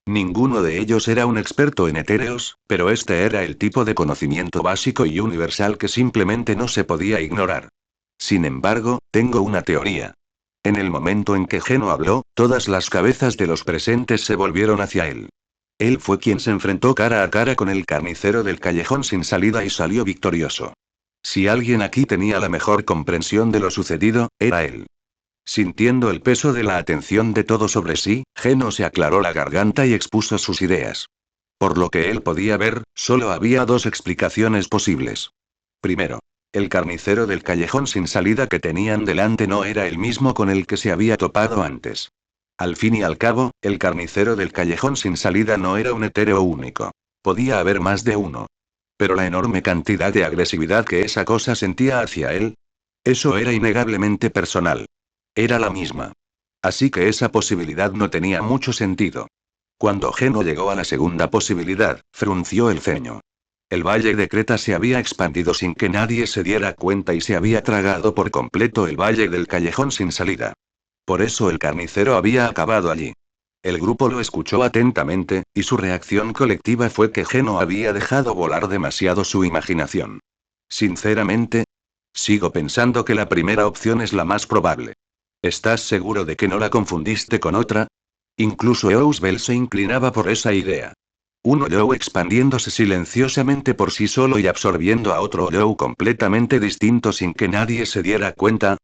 Ninguno de ellos era un experto en etéreos, pero este era el tipo de conocimiento básico y universal que simplemente no se podía ignorar. Sin embargo, tengo una teoría. En el momento en que Geno habló, todas las cabezas de los presentes se volvieron hacia él. Él fue quien se enfrentó cara a cara con el carnicero del callejón sin salida y salió victorioso. Si alguien aquí tenía la mejor comprensión de lo sucedido, era él. Sintiendo el peso de la atención de todo sobre sí, Geno se aclaró la garganta y expuso sus ideas. Por lo que él podía ver, solo había dos explicaciones posibles. Primero, el carnicero del callejón sin salida que tenían delante no era el mismo con el que se había topado antes. Al fin y al cabo, el carnicero del callejón sin salida no era un etéreo único. Podía haber más de uno. Pero la enorme cantidad de agresividad que esa cosa sentía hacia él, eso era innegablemente personal. Era la misma. Así que esa posibilidad no tenía mucho sentido. Cuando Geno llegó a la segunda posibilidad, frunció el ceño. El valle de Creta se había expandido sin que nadie se diera cuenta y se había tragado por completo el valle del callejón sin salida. Por eso el carnicero había acabado allí. El grupo lo escuchó atentamente, y su reacción colectiva fue que Geno había dejado volar demasiado su imaginación. Sinceramente, sigo pensando que la primera opción es la más probable. ¿Estás seguro de que no la confundiste con otra? Incluso Eusbel se inclinaba por esa idea. Un Olou expandiéndose silenciosamente por sí solo y absorbiendo a otro Olou completamente distinto sin que nadie se diera cuenta.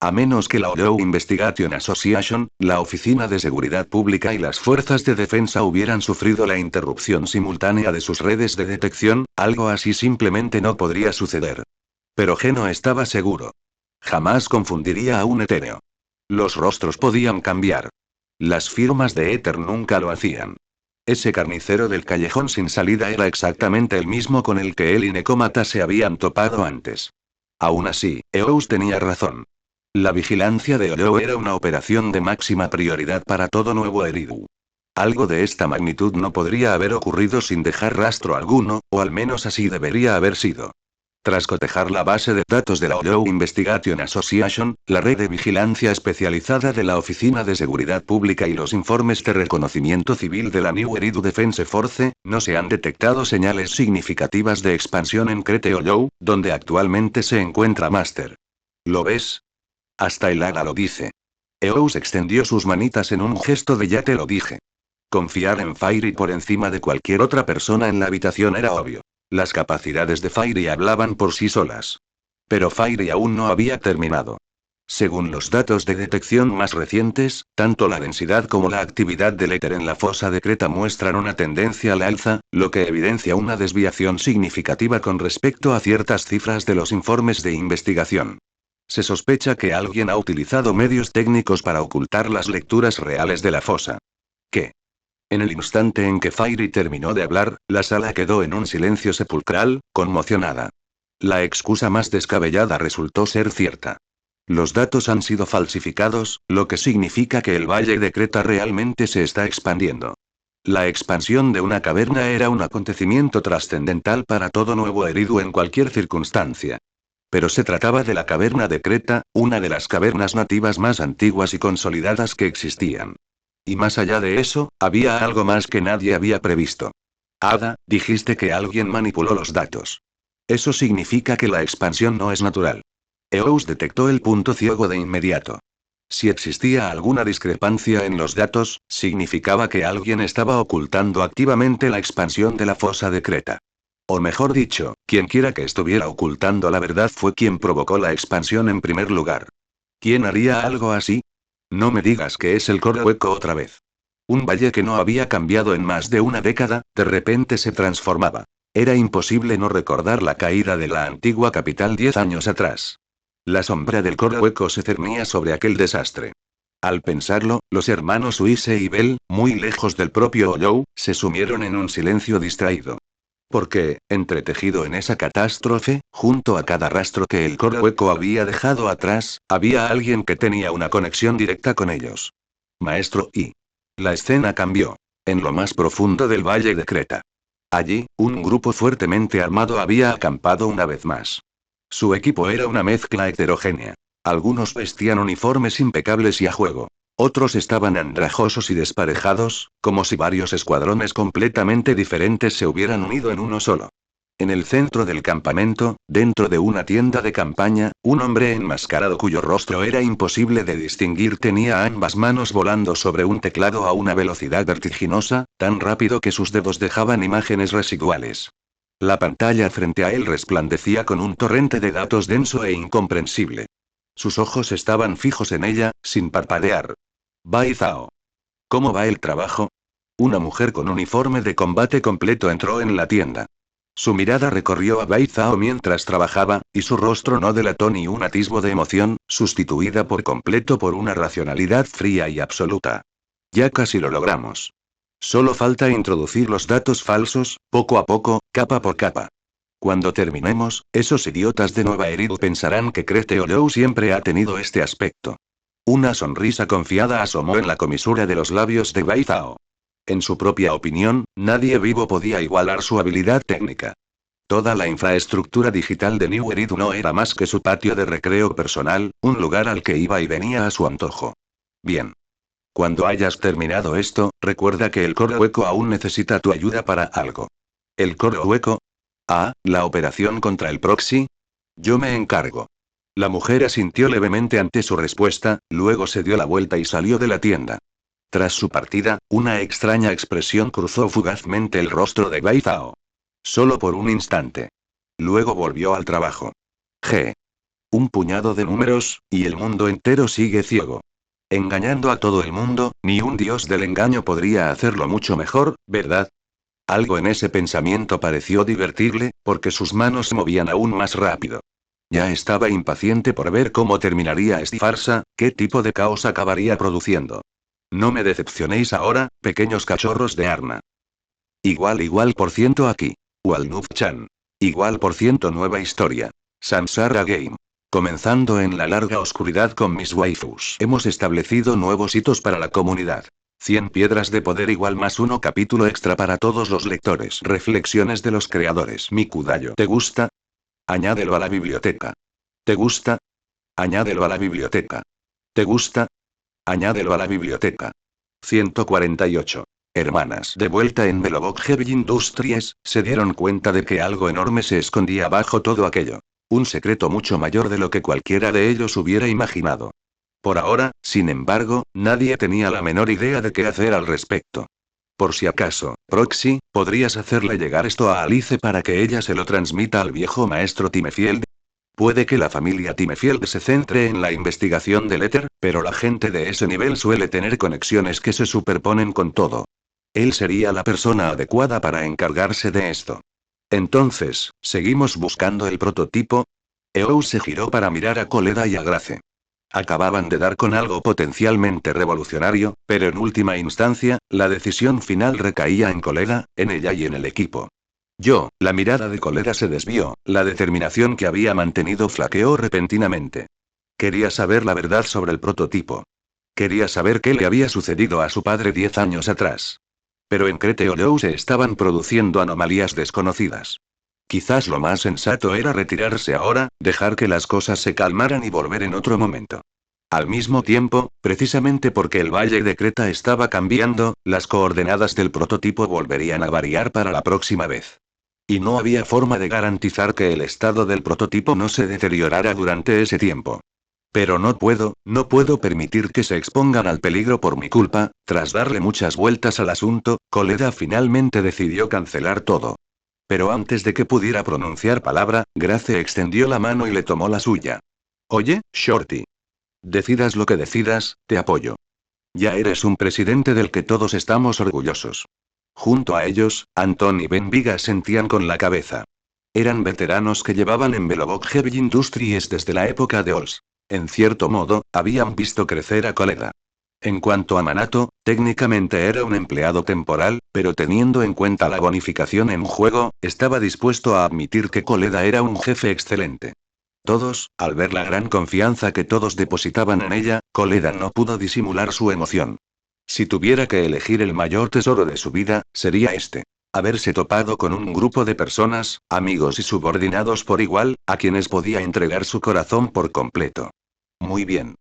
A menos que la Olou Investigation Association, la Oficina de Seguridad Pública y las Fuerzas de Defensa hubieran sufrido la interrupción simultánea de sus redes de detección, algo así simplemente no podría suceder. Pero Geno estaba seguro. Jamás confundiría a un etéreo. Los rostros podían cambiar. Las firmas de éter nunca lo hacían. Ese carnicero del callejón sin salida era exactamente el mismo con el que él y Necómata se habían topado antes. Aún así, Eous tenía razón. La vigilancia de Olou era una operación de máxima prioridad para todo nuevo Eridu. Algo de esta magnitud no podría haber ocurrido sin dejar rastro alguno, o al menos así debería haber sido. Tras cotejar la base de datos de la Olou Investigation Association, la red de vigilancia especializada de la Oficina de Seguridad Pública y los informes de reconocimiento civil de la New Eridu Defense Force, no se han detectado señales significativas de expansión en Crete Olou, donde actualmente se encuentra Master. ¿Lo ves? Hasta el hada lo dice. Eous extendió sus manitas en un gesto de ya te lo dije. Confiar en Fairy por encima de cualquier otra persona en la habitación era obvio. Las capacidades de Fairy hablaban por sí solas. Pero Fairy aún no había terminado. Según los datos de detección más recientes, tanto la densidad como la actividad del éter en la fosa de Creta muestran una tendencia al alza, lo que evidencia una desviación significativa con respecto a ciertas cifras de los informes de investigación. Se sospecha que alguien ha utilizado medios técnicos para ocultar las lecturas reales de la fosa. ¿Qué? En el instante en que Fairy terminó de hablar, la sala quedó en un silencio sepulcral, conmocionada. La excusa más descabellada resultó ser cierta. Los datos han sido falsificados, lo que significa que el valle de Creta realmente se está expandiendo. La expansión de una caverna era un acontecimiento trascendental para todo nuevo Eridu en cualquier circunstancia. Pero se trataba de la caverna de Creta, una de las cavernas nativas más antiguas y consolidadas que existían. Y más allá de eso, había algo más que nadie había previsto. Ada, dijiste que alguien manipuló los datos. Eso significa que la expansión no es natural. Eous detectó el punto ciego de inmediato. Si existía alguna discrepancia en los datos, significaba que alguien estaba ocultando activamente la expansión de la fosa de Creta. O mejor dicho, quienquiera que estuviera ocultando la verdad fue quien provocó la expansión en primer lugar. ¿Quién haría algo así? No me digas que es el Correhueco otra vez. Un valle que no había cambiado en más de una década, de repente se transformaba. Era imposible no recordar la caída de la antigua capital 10 años atrás. La sombra del Correhueco se cernía sobre aquel desastre. Al pensarlo, los hermanos Uise y Bell, muy lejos del propio Olou, se sumieron en un silencio distraído. Porque, entretejido en esa catástrofe, junto a cada rastro que el Correhueco había dejado atrás, había alguien que tenía una conexión directa con ellos. Maestro Y. La escena cambió. En lo más profundo del valle de Creta. Allí, un grupo fuertemente armado había acampado una vez más. Su equipo era una mezcla heterogénea. Algunos vestían uniformes impecables y a juego. Otros estaban andrajosos y desparejados, como si varios escuadrones completamente diferentes se hubieran unido en uno solo. En el centro del campamento, dentro de una tienda de campaña, un hombre enmascarado cuyo rostro era imposible de distinguir tenía ambas manos volando sobre un teclado a una velocidad vertiginosa, tan rápido que sus dedos dejaban imágenes residuales. La pantalla frente a él resplandecía con un torrente de datos denso e incomprensible. Sus ojos estaban fijos en ella, sin parpadear. Bai Zhao. ¿Cómo va el trabajo? Una mujer con uniforme de combate completo entró en la tienda. Su mirada recorrió a Bai Zhao mientras trabajaba, y su rostro no delató ni un atisbo de emoción, sustituida por completo por una racionalidad fría y absoluta. Ya casi lo logramos. Solo falta introducir los datos falsos, poco a poco, capa por capa. Cuando terminemos, esos idiotas de Nueva Eridu pensarán que Crete Olou siempre ha tenido este aspecto. Una sonrisa confiada asomó en la comisura de los labios de Bai Zhao. En su propia opinión, nadie vivo podía igualar su habilidad técnica. Toda la infraestructura digital de New Eridu no era más que su patio de recreo personal, un lugar al que iba y venía a su antojo. Bien. Cuando hayas terminado esto, recuerda que el coro hueco aún necesita tu ayuda para algo. ¿El coro hueco? Ah, ¿la operación contra el proxy? Yo me encargo. La mujer asintió levemente ante su respuesta, luego se dio la vuelta y salió de la tienda. Tras su partida, una extraña expresión cruzó fugazmente el rostro de Bai Zhao. Solo por un instante. Luego volvió al trabajo. G. Un puñado de números, y el mundo entero sigue ciego. Engañando a todo el mundo, ni un dios del engaño podría hacerlo mucho mejor, ¿verdad? Algo en ese pensamiento pareció divertirle, porque sus manos se movían aún más rápido. Ya estaba impaciente por ver cómo terminaría esta farsa, qué tipo de caos acabaría produciendo. No me decepcionéis ahora, pequeños cachorros de Arna. Igual por ciento aquí. Walnut-chan. Igual por ciento nueva historia. Samsara Game. Comenzando en la larga oscuridad con mis waifus. Hemos establecido nuevos hitos para la comunidad. 100 piedras de poder igual más uno capítulo extra para todos los lectores. Reflexiones de los creadores. Mikudayo. ¿Te gusta? Añádelo a la biblioteca. ¿Te gusta? Añádelo a la biblioteca. ¿Te gusta? Añádelo a la biblioteca. 148. Hermanas. De vuelta en Belobog Heavy Industries, se dieron cuenta de que algo enorme se escondía bajo todo aquello. Un secreto mucho mayor de lo que cualquiera de ellos hubiera imaginado. Por ahora, sin embargo, nadie tenía la menor idea de qué hacer al respecto. Por si acaso, Proxy, ¿podrías hacerle llegar esto a Alice para que ella se lo transmita al viejo maestro Timefield? Puede que la familia Timefield se centre en la investigación del éter, pero la gente de ese nivel suele tener conexiones que se superponen con todo. Él sería la persona adecuada para encargarse de esto. Entonces, ¿seguimos buscando el prototipo? Eou se giró para mirar a Koleda y a Grace. Acababan de dar con algo potencialmente revolucionario, pero en última instancia, la decisión final recaía en Koleda, en ella y en el equipo. La mirada de Koleda se desvió, la determinación que había mantenido flaqueó repentinamente. Quería saber la verdad sobre el prototipo. Quería saber qué le había sucedido a su padre 10 años atrás. Pero en Crete Olou se estaban produciendo anomalías desconocidas. Quizás lo más sensato era retirarse ahora, dejar que las cosas se calmaran y volver en otro momento. Al mismo tiempo, precisamente porque el valle de Creta estaba cambiando, las coordenadas del prototipo volverían a variar para la próxima vez. Y no había forma de garantizar que el estado del prototipo no se deteriorara durante ese tiempo. Pero no puedo permitir que se expongan al peligro por mi culpa. Tras darle muchas vueltas al asunto, Koleda finalmente decidió cancelar todo. Pero antes de que pudiera pronunciar palabra, Grace extendió la mano y le tomó la suya. Oye, Shorty. Decidas lo que decidas, te apoyo. Ya eres un presidente del que todos estamos orgullosos. Junto a ellos, Anton y Ben Viga sentían con la cabeza. Eran veteranos que llevaban en Belobog Heavy Industries desde la época de Ols. En cierto modo, habían visto crecer a Koleda. En cuanto a Manato, técnicamente era un empleado temporal, pero teniendo en cuenta la bonificación en juego, estaba dispuesto a admitir que Koleda era un jefe excelente. Todos, al ver la gran confianza que todos depositaban en ella, Koleda no pudo disimular su emoción. Si tuviera que elegir el mayor tesoro de su vida, sería este. Haberse topado con un grupo de personas, amigos y subordinados por igual, a quienes podía entregar su corazón por completo. Muy bien.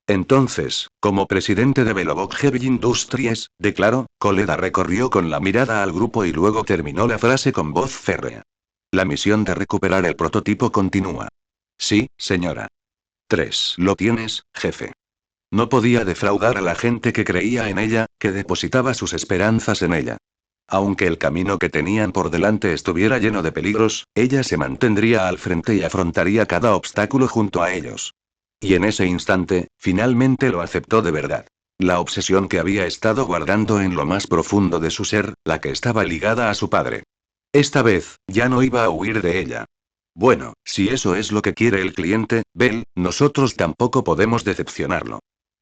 Entonces, como presidente de Belobog Heavy Industries, declaró, Coleda recorrió con la mirada al grupo y luego terminó la frase con voz férrea. La misión de recuperar el prototipo continúa. Sí, señora. 3. Lo tienes, jefe. No podía defraudar a la gente que creía en ella, que depositaba sus esperanzas en ella. Aunque el camino que tenían por delante estuviera lleno de peligros, ella se mantendría al frente y afrontaría cada obstáculo junto a ellos. Y en ese instante, finalmente lo aceptó de verdad. La obsesión que había estado guardando en lo más profundo de su ser, la que estaba ligada a su padre. Esta vez, ya no iba a huir de ella. Bueno, si eso es lo que quiere el cliente, Bell, nosotros tampoco podemos decepcionarlo.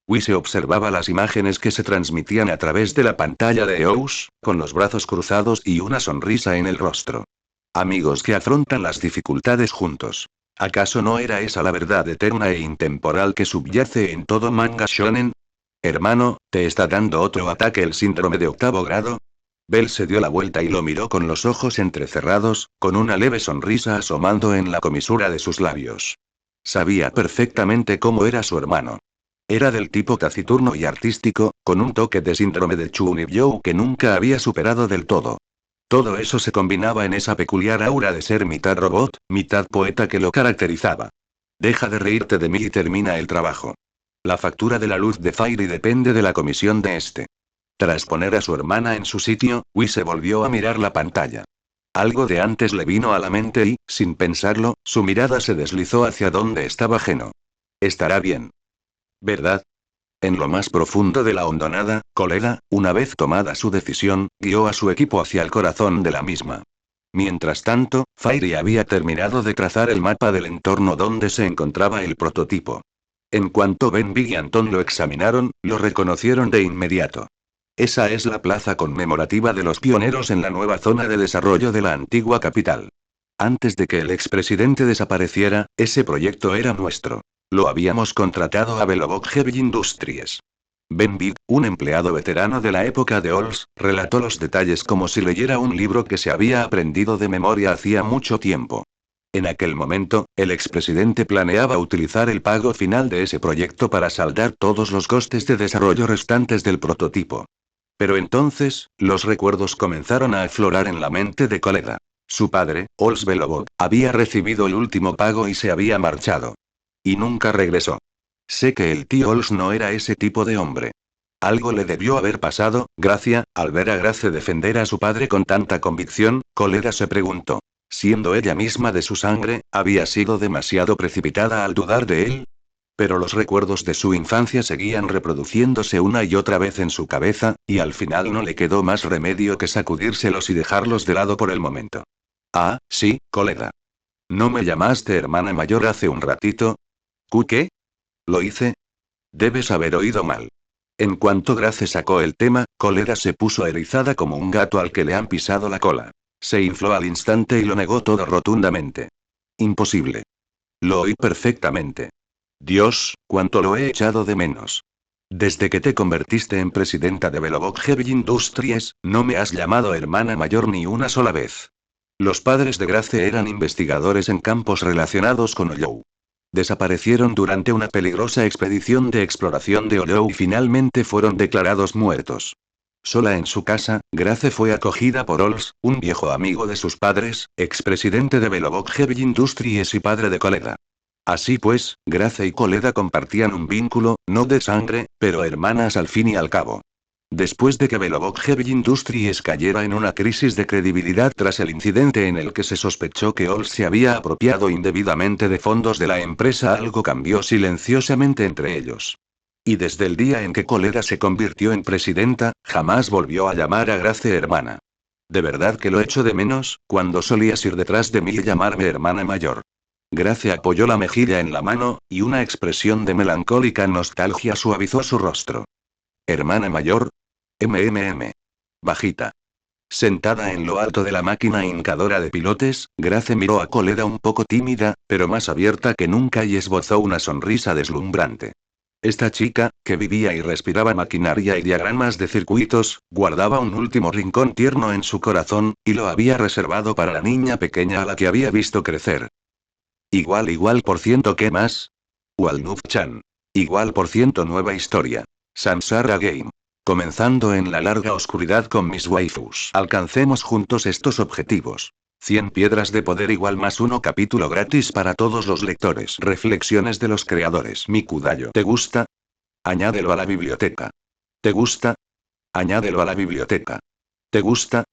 Wise observaba las imágenes que se transmitían a través de la pantalla de EOS, con los brazos cruzados y una sonrisa en el rostro. Amigos que afrontan las dificultades juntos. ¿Acaso no era esa la verdad eterna e intemporal que subyace en todo manga shonen? Hermano, ¿te está dando otro ataque el síndrome de octavo grado? Bell se dio la vuelta y lo miró con los ojos entrecerrados, con una leve sonrisa asomando en la comisura de sus labios. Sabía perfectamente cómo era su hermano. Era del tipo taciturno y artístico, con un toque de síndrome de Chunibyo que nunca había superado del todo. Todo eso se combinaba en esa peculiar aura de ser mitad robot, mitad poeta que lo caracterizaba. Deja de reírte de mí y termina el trabajo. La factura de la luz de Fairy depende de la comisión de este. Tras poner a su hermana en su sitio, Wise volvió a mirar la pantalla. Algo de antes le vino a la mente y, sin pensarlo, su mirada se deslizó hacia donde estaba Geno. Estará bien. ¿Verdad? En lo más profundo de la hondonada, Coleda, una vez tomada su decisión, guió a su equipo hacia el corazón de la misma. Mientras tanto, Fairy había terminado de trazar el mapa del entorno donde se encontraba el prototipo. En cuanto Ben Big y Anton lo examinaron, lo reconocieron de inmediato. Esa es la plaza conmemorativa de los pioneros en la nueva zona de desarrollo de la antigua capital. Antes de que el expresidente desapareciera, ese proyecto era nuestro. Lo habíamos contratado a Belobog Heavy Industries. Ben Big, un empleado veterano de la época de Ols, relató los detalles como si leyera un libro que se había aprendido de memoria hacía mucho tiempo. En aquel momento, el expresidente planeaba utilizar el pago final de ese proyecto para saldar todos los costes de desarrollo restantes del prototipo. Pero entonces, los recuerdos comenzaron a aflorar en la mente de Coleda. Su padre, Ols Belobog, había recibido el último pago y se había marchado. Y nunca regresó. Sé que el tío Ols no era ese tipo de hombre. Algo le debió haber pasado, Gracia, al ver a Grace defender a su padre con tanta convicción, Coleda se preguntó. Siendo ella misma de su sangre, ¿había sido demasiado precipitada al dudar de él? Pero los recuerdos de su infancia seguían reproduciéndose una y otra vez en su cabeza, y al final no le quedó más remedio que sacudírselos y dejarlos de lado por el momento. Ah, sí, Coleda. ¿No me llamaste hermana mayor hace un ratito? ¿Qué? ¿Lo hice? Debes haber oído mal. En cuanto Grace sacó el tema, Coleda se puso erizada como un gato al que le han pisado la cola. Se infló al instante y lo negó todo rotundamente. Imposible. Lo oí perfectamente. Dios, cuánto lo he echado de menos. Desde que te convertiste en presidenta de Belobog Heavy Industries, no me has llamado hermana mayor ni una sola vez. Los padres de Grace eran investigadores en campos relacionados con Ollou. Desaparecieron durante una peligrosa expedición de exploración de Ollou y finalmente fueron declarados muertos. Sola en su casa, Grace fue acogida por Ols, un viejo amigo de sus padres, expresidente de Belobog Heavy Industries y padre de Coleda. Así pues, Grace y Coleda compartían un vínculo, no de sangre, pero hermanas al fin y al cabo. Después de que Belobog Heavy Industries cayera en una crisis de credibilidad tras el incidente en el que se sospechó que Ols se había apropiado indebidamente de fondos de la empresa, algo cambió silenciosamente entre ellos. Y desde el día en que Coleda se convirtió en presidenta, jamás volvió a llamar a Grace hermana. De verdad que lo echo de menos, cuando solías ir detrás de mí y llamarme hermana mayor. Grace apoyó la mejilla en la mano, y una expresión de melancólica nostalgia suavizó su rostro. ¿Hermana mayor? Bajita. Sentada en lo alto de la máquina hincadora de pilotes, Grace miró a Coleda un poco tímida, pero más abierta que nunca y esbozó una sonrisa deslumbrante. Esta chica, que vivía y respiraba maquinaria y diagramas de circuitos, guardaba un último rincón tierno en su corazón, y lo había reservado para la niña pequeña a la que había visto crecer. Igual por ciento, ¿qué más? Walnut-chan. Igual por ciento nueva historia. Samsara Game. Comenzando en la larga oscuridad con mis waifus. Alcancemos juntos estos objetivos. 100 piedras de poder igual más uno capítulo gratis para todos los lectores. Reflexiones de los creadores. Mikudayo. ¿Te gusta? Añádelo a la biblioteca. ¿Te gusta? Añádelo a la biblioteca. ¿Te gusta?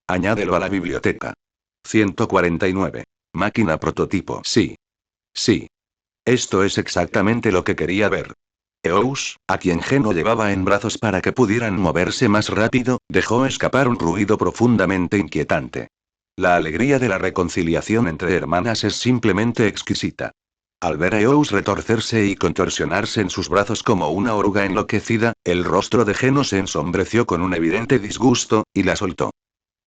Añádelo a la biblioteca. 149. Máquina prototipo. Sí. Sí. Esto es exactamente lo que quería ver. Eous, a quien Geno llevaba en brazos para que pudieran moverse más rápido, dejó escapar un ruido profundamente inquietante. La alegría de la reconciliación entre hermanas es simplemente exquisita. Al ver a Eous retorcerse y contorsionarse en sus brazos como una oruga enloquecida, el rostro de Geno se ensombreció con un evidente disgusto, y la soltó.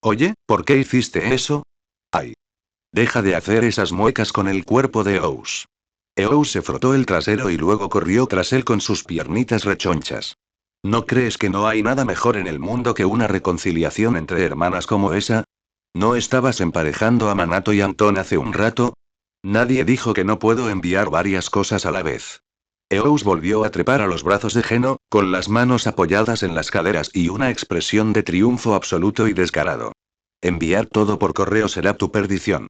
Oye, ¿por qué hiciste eso? ¡Ay! Deja de hacer esas muecas con el cuerpo de Eous. Eous se frotó el trasero y luego corrió tras él con sus piernitas rechonchas. ¿No crees que no hay nada mejor en el mundo que una reconciliación entre hermanas como esa? ¿No estabas emparejando a Manato y Anton hace un rato? Nadie dijo que no puedo enviar varias cosas a la vez. Eous volvió a trepar a los brazos de Geno, con las manos apoyadas en las caderas y una expresión de triunfo absoluto y descarado. Enviar todo por correo será tu perdición.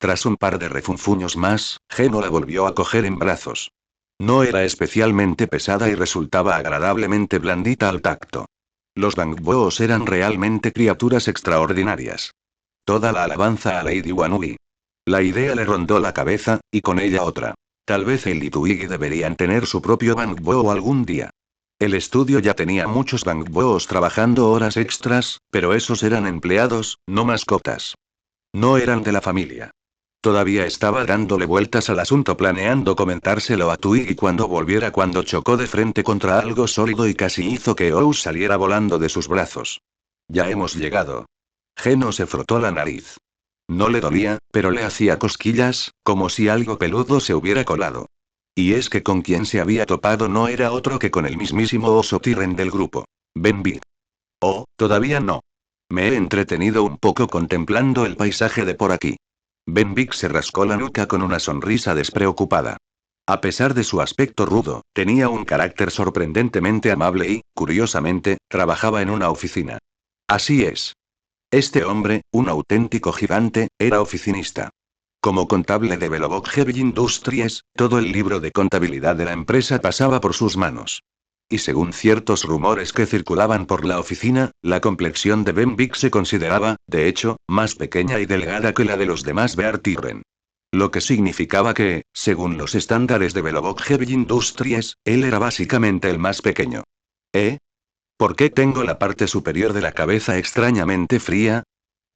Tras un par de refunfuños más, Geno la volvió a coger en brazos. No era especialmente pesada y resultaba agradablemente blandita al tacto. Los Bangboos eran realmente criaturas extraordinarias. Toda la alabanza a Lady Wanui. La idea le rondó la cabeza, y con ella otra. Tal vez él y Twiggy deberían tener su propio Bangboo algún día. El estudio ya tenía muchos Bangboos trabajando horas extras, pero esos eran empleados, no mascotas. No eran de la familia. Todavía estaba dándole vueltas al asunto planeando comentárselo a Twiggy cuando chocó de frente contra algo sólido y casi hizo que Eous saliera volando de sus brazos. Ya hemos llegado. Geno se frotó la nariz. No le dolía, pero le hacía cosquillas, como si algo peludo se hubiera colado. Y es que con quien se había topado no era otro que con el mismísimo oso Tyren del grupo. Ben Big. Oh, todavía no. Me he entretenido un poco contemplando el paisaje de por aquí. Ben Big se rascó la nuca con una sonrisa despreocupada. A pesar de su aspecto rudo, tenía un carácter sorprendentemente amable y, curiosamente, trabajaba en una oficina. Así es. Este hombre, un auténtico gigante, era oficinista. Como contable de Belobog Heavy Industries, todo el libro de contabilidad de la empresa pasaba por sus manos. Y según ciertos rumores que circulaban por la oficina, la complexión de Ben Big se consideraba, de hecho, más pequeña y delgada que la de los demás Bear Tyren. Lo que significaba que, según los estándares de Belobog Heavy Industries, él era básicamente el más pequeño. ¿Eh? ¿Por qué tengo la parte superior de la cabeza extrañamente fría?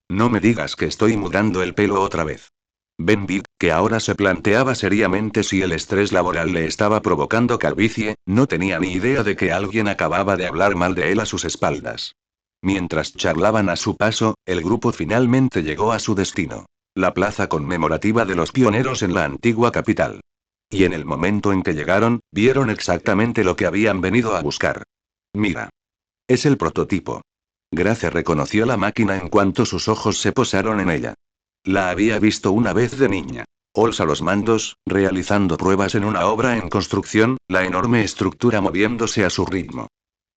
No me digas que estoy mudando el pelo otra vez. Ben Big, que ahora se planteaba seriamente si el estrés laboral le estaba provocando calvicie, no tenía ni idea de que alguien acababa de hablar mal de él a sus espaldas. Mientras charlaban a su paso, el grupo finalmente llegó a su destino. La plaza conmemorativa de los pioneros en la antigua capital. Y en el momento en que llegaron, vieron exactamente lo que habían venido a buscar. Mira. Es el prototipo. Grace reconoció la máquina en cuanto sus ojos se posaron en ella. La había visto una vez de niña. Ols a los mandos, realizando pruebas en una obra en construcción, la enorme estructura moviéndose a su ritmo.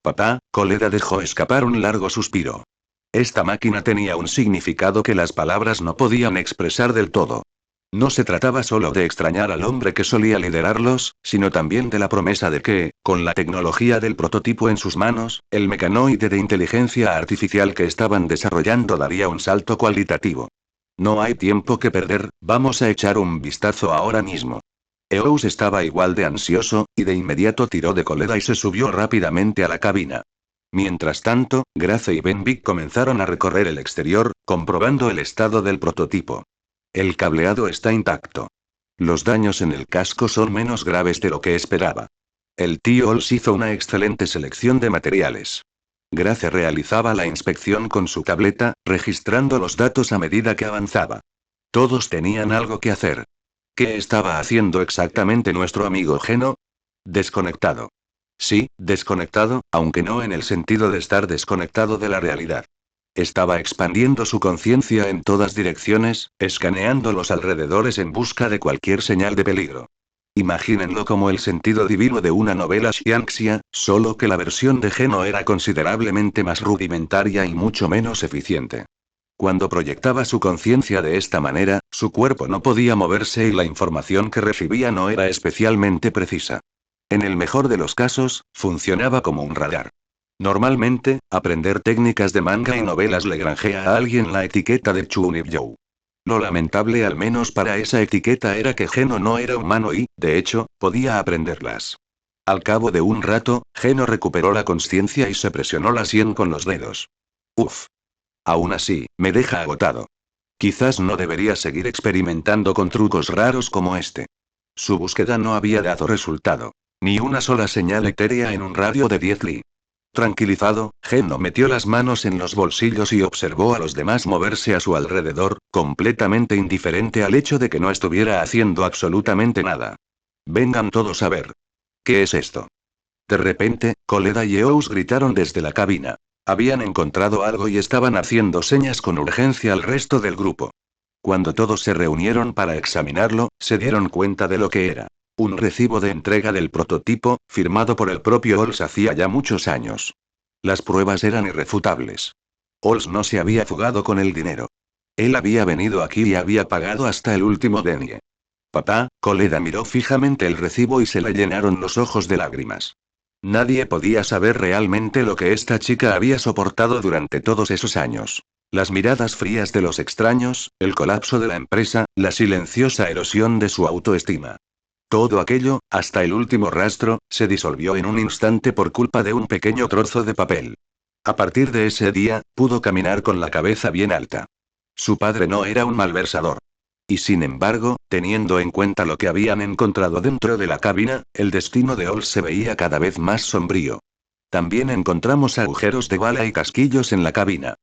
Papá, Coleda dejó escapar un largo suspiro. Esta máquina tenía un significado que las palabras no podían expresar del todo. No se trataba solo de extrañar al hombre que solía liderarlos, sino también de la promesa de que, con la tecnología del prototipo en sus manos, el mecanoide de inteligencia artificial que estaban desarrollando daría un salto cualitativo. No hay tiempo que perder, vamos a echar un vistazo ahora mismo. Eous estaba igual de ansioso, y de inmediato tiró de Coleda y se subió rápidamente a la cabina. Mientras tanto, Grace y Ben Big comenzaron a recorrer el exterior, comprobando el estado del prototipo. El cableado está intacto. Los daños en el casco son menos graves de lo que esperaba. El tío Ols hizo una excelente selección de materiales. Grace realizaba la inspección con su tableta, registrando los datos a medida que avanzaba. Todos tenían algo que hacer. ¿Qué estaba haciendo exactamente nuestro amigo Geno? Desconectado. Sí, desconectado, aunque no en el sentido de estar desconectado de la realidad. Estaba expandiendo su conciencia en todas direcciones, escaneando los alrededores en busca de cualquier señal de peligro. Imagínenlo como el sentido divino de una novela xianxia, solo que la versión de Geno era considerablemente más rudimentaria y mucho menos eficiente. Cuando proyectaba su conciencia de esta manera, su cuerpo no podía moverse y la información que recibía no era especialmente precisa. En el mejor de los casos, funcionaba como un radar. Normalmente, aprender técnicas de manga y novelas le granjea a alguien la etiqueta de Chunibyo. Lo lamentable al menos para esa etiqueta era que Geno no era humano y, de hecho, podía aprenderlas. Al cabo de un rato, Geno recuperó la consciencia y se presionó la sien con los dedos. Uf. Aún así, me deja agotado. Quizás no debería seguir experimentando con trucos raros como este. Su búsqueda no había dado resultado. Ni una sola señal etérea en un radio de 10 li. Tranquilizado, Geno metió las manos en los bolsillos y observó a los demás moverse a su alrededor, completamente indiferente al hecho de que no estuviera haciendo absolutamente nada. Vengan todos a ver. ¿Qué es esto? De repente, Koleda y Eous gritaron desde la cabina. Habían encontrado algo y estaban haciendo señas con urgencia al resto del grupo. Cuando todos se reunieron para examinarlo, se dieron cuenta de lo que era. Un recibo de entrega del prototipo, firmado por el propio Ols hacía ya muchos años. Las pruebas eran irrefutables. Ols no se había fugado con el dinero. Él había venido aquí y había pagado hasta el último denier. Papá, Koleda miró fijamente el recibo y se le llenaron los ojos de lágrimas. Nadie podía saber realmente lo que esta chica había soportado durante todos esos años. Las miradas frías de los extraños, el colapso de la empresa, la silenciosa erosión de su autoestima. Todo aquello, hasta el último rastro, se disolvió en un instante por culpa de un pequeño trozo de papel. A partir de ese día, pudo caminar con la cabeza bien alta. Su padre no era un malversador. Y sin embargo, teniendo en cuenta lo que habían encontrado dentro de la cabina, el destino de Ols se veía cada vez más sombrío. También encontramos agujeros de bala y casquillos en la cabina.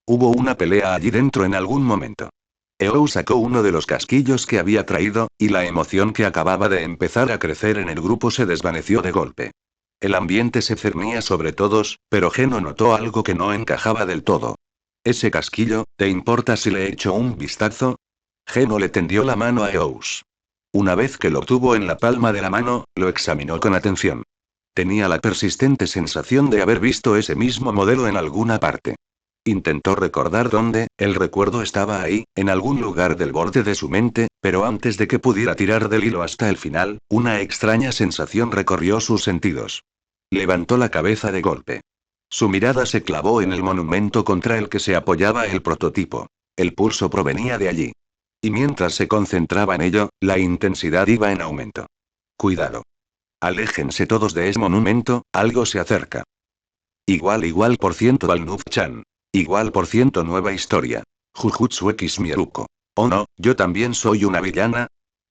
Hubo una pelea allí dentro en algún momento. Eous sacó uno de los casquillos que había traído, y la emoción que acababa de empezar a crecer en el grupo se desvaneció de golpe. El ambiente se cernía sobre todos, pero Geno notó algo que no encajaba del todo. Ese casquillo, ¿te importa si le echo un vistazo? Geno le tendió la mano a Eous. Una vez que lo tuvo en la palma de la mano, lo examinó con atención. Tenía la persistente sensación de haber visto ese mismo modelo en alguna parte. Intentó recordar dónde, el recuerdo estaba ahí, en algún lugar del borde de su mente, pero antes de que pudiera tirar del hilo hasta el final, una extraña sensación recorrió sus sentidos. Levantó la cabeza de golpe. Su mirada se clavó en el monumento contra el que se apoyaba el prototipo. El pulso provenía de allí. Y mientras se concentraba en ello, la intensidad iba en aumento. Cuidado. Aléjense todos de ese monumento, algo se acerca. Igual por ciento Valnuf-chan. Igual por ciento nueva historia. Jujutsu X Mieruko. Oh no, yo también soy una villana.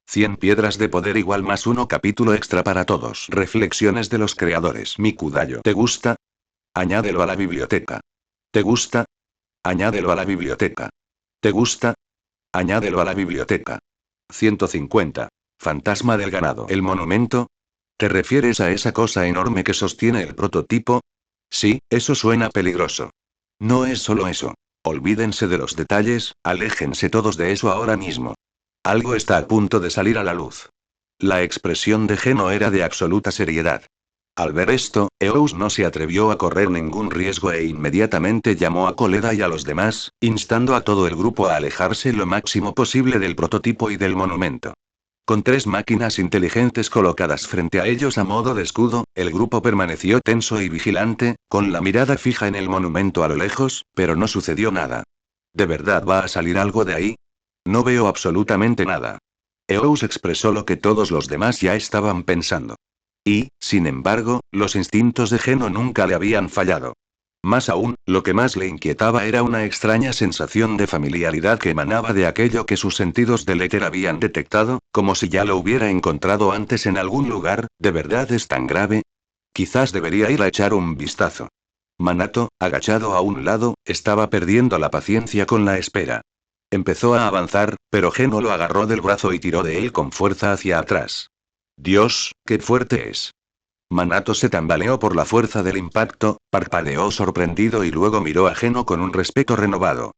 100 piedras de poder igual más uno capítulo extra para todos. Reflexiones de los creadores. Mikudayo. ¿Te gusta? Añádelo a la biblioteca. ¿Te gusta? Añádelo a la biblioteca. ¿Te gusta? Añádelo a la biblioteca. 150. Fantasma del ganado. ¿El monumento? ¿Te refieres a esa cosa enorme que sostiene el prototipo? Sí, eso suena peligroso. No es solo eso. Olvídense de los detalles, aléjense todos de eso ahora mismo. Algo está a punto de salir a la luz. La expresión de Geno era de absoluta seriedad. Al ver esto, Eous no se atrevió a correr ningún riesgo e inmediatamente llamó a Koleda y a los demás, instando a todo el grupo a alejarse lo máximo posible del prototipo y del monumento. Con 3 máquinas inteligentes colocadas frente a ellos a modo de escudo, el grupo permaneció tenso y vigilante, con la mirada fija en el monumento a lo lejos, pero no sucedió nada. ¿De verdad va a salir algo de ahí? No veo absolutamente nada. Eous expresó lo que todos los demás ya estaban pensando. Y, sin embargo, los instintos de Geno nunca le habían fallado. Más aún, lo que más le inquietaba era una extraña sensación de familiaridad que emanaba de aquello que sus sentidos del éter habían detectado, como si ya lo hubiera encontrado antes en algún lugar. ¿De verdad es tan grave? Quizás debería ir a echar un vistazo. Manato, agachado a un lado, estaba perdiendo la paciencia con la espera. Empezó a avanzar, pero Geno lo agarró del brazo y tiró de él con fuerza hacia atrás. Dios, qué fuerte es. Manato se tambaleó por la fuerza del impacto, parpadeó sorprendido y luego miró a Geno con un respeto renovado.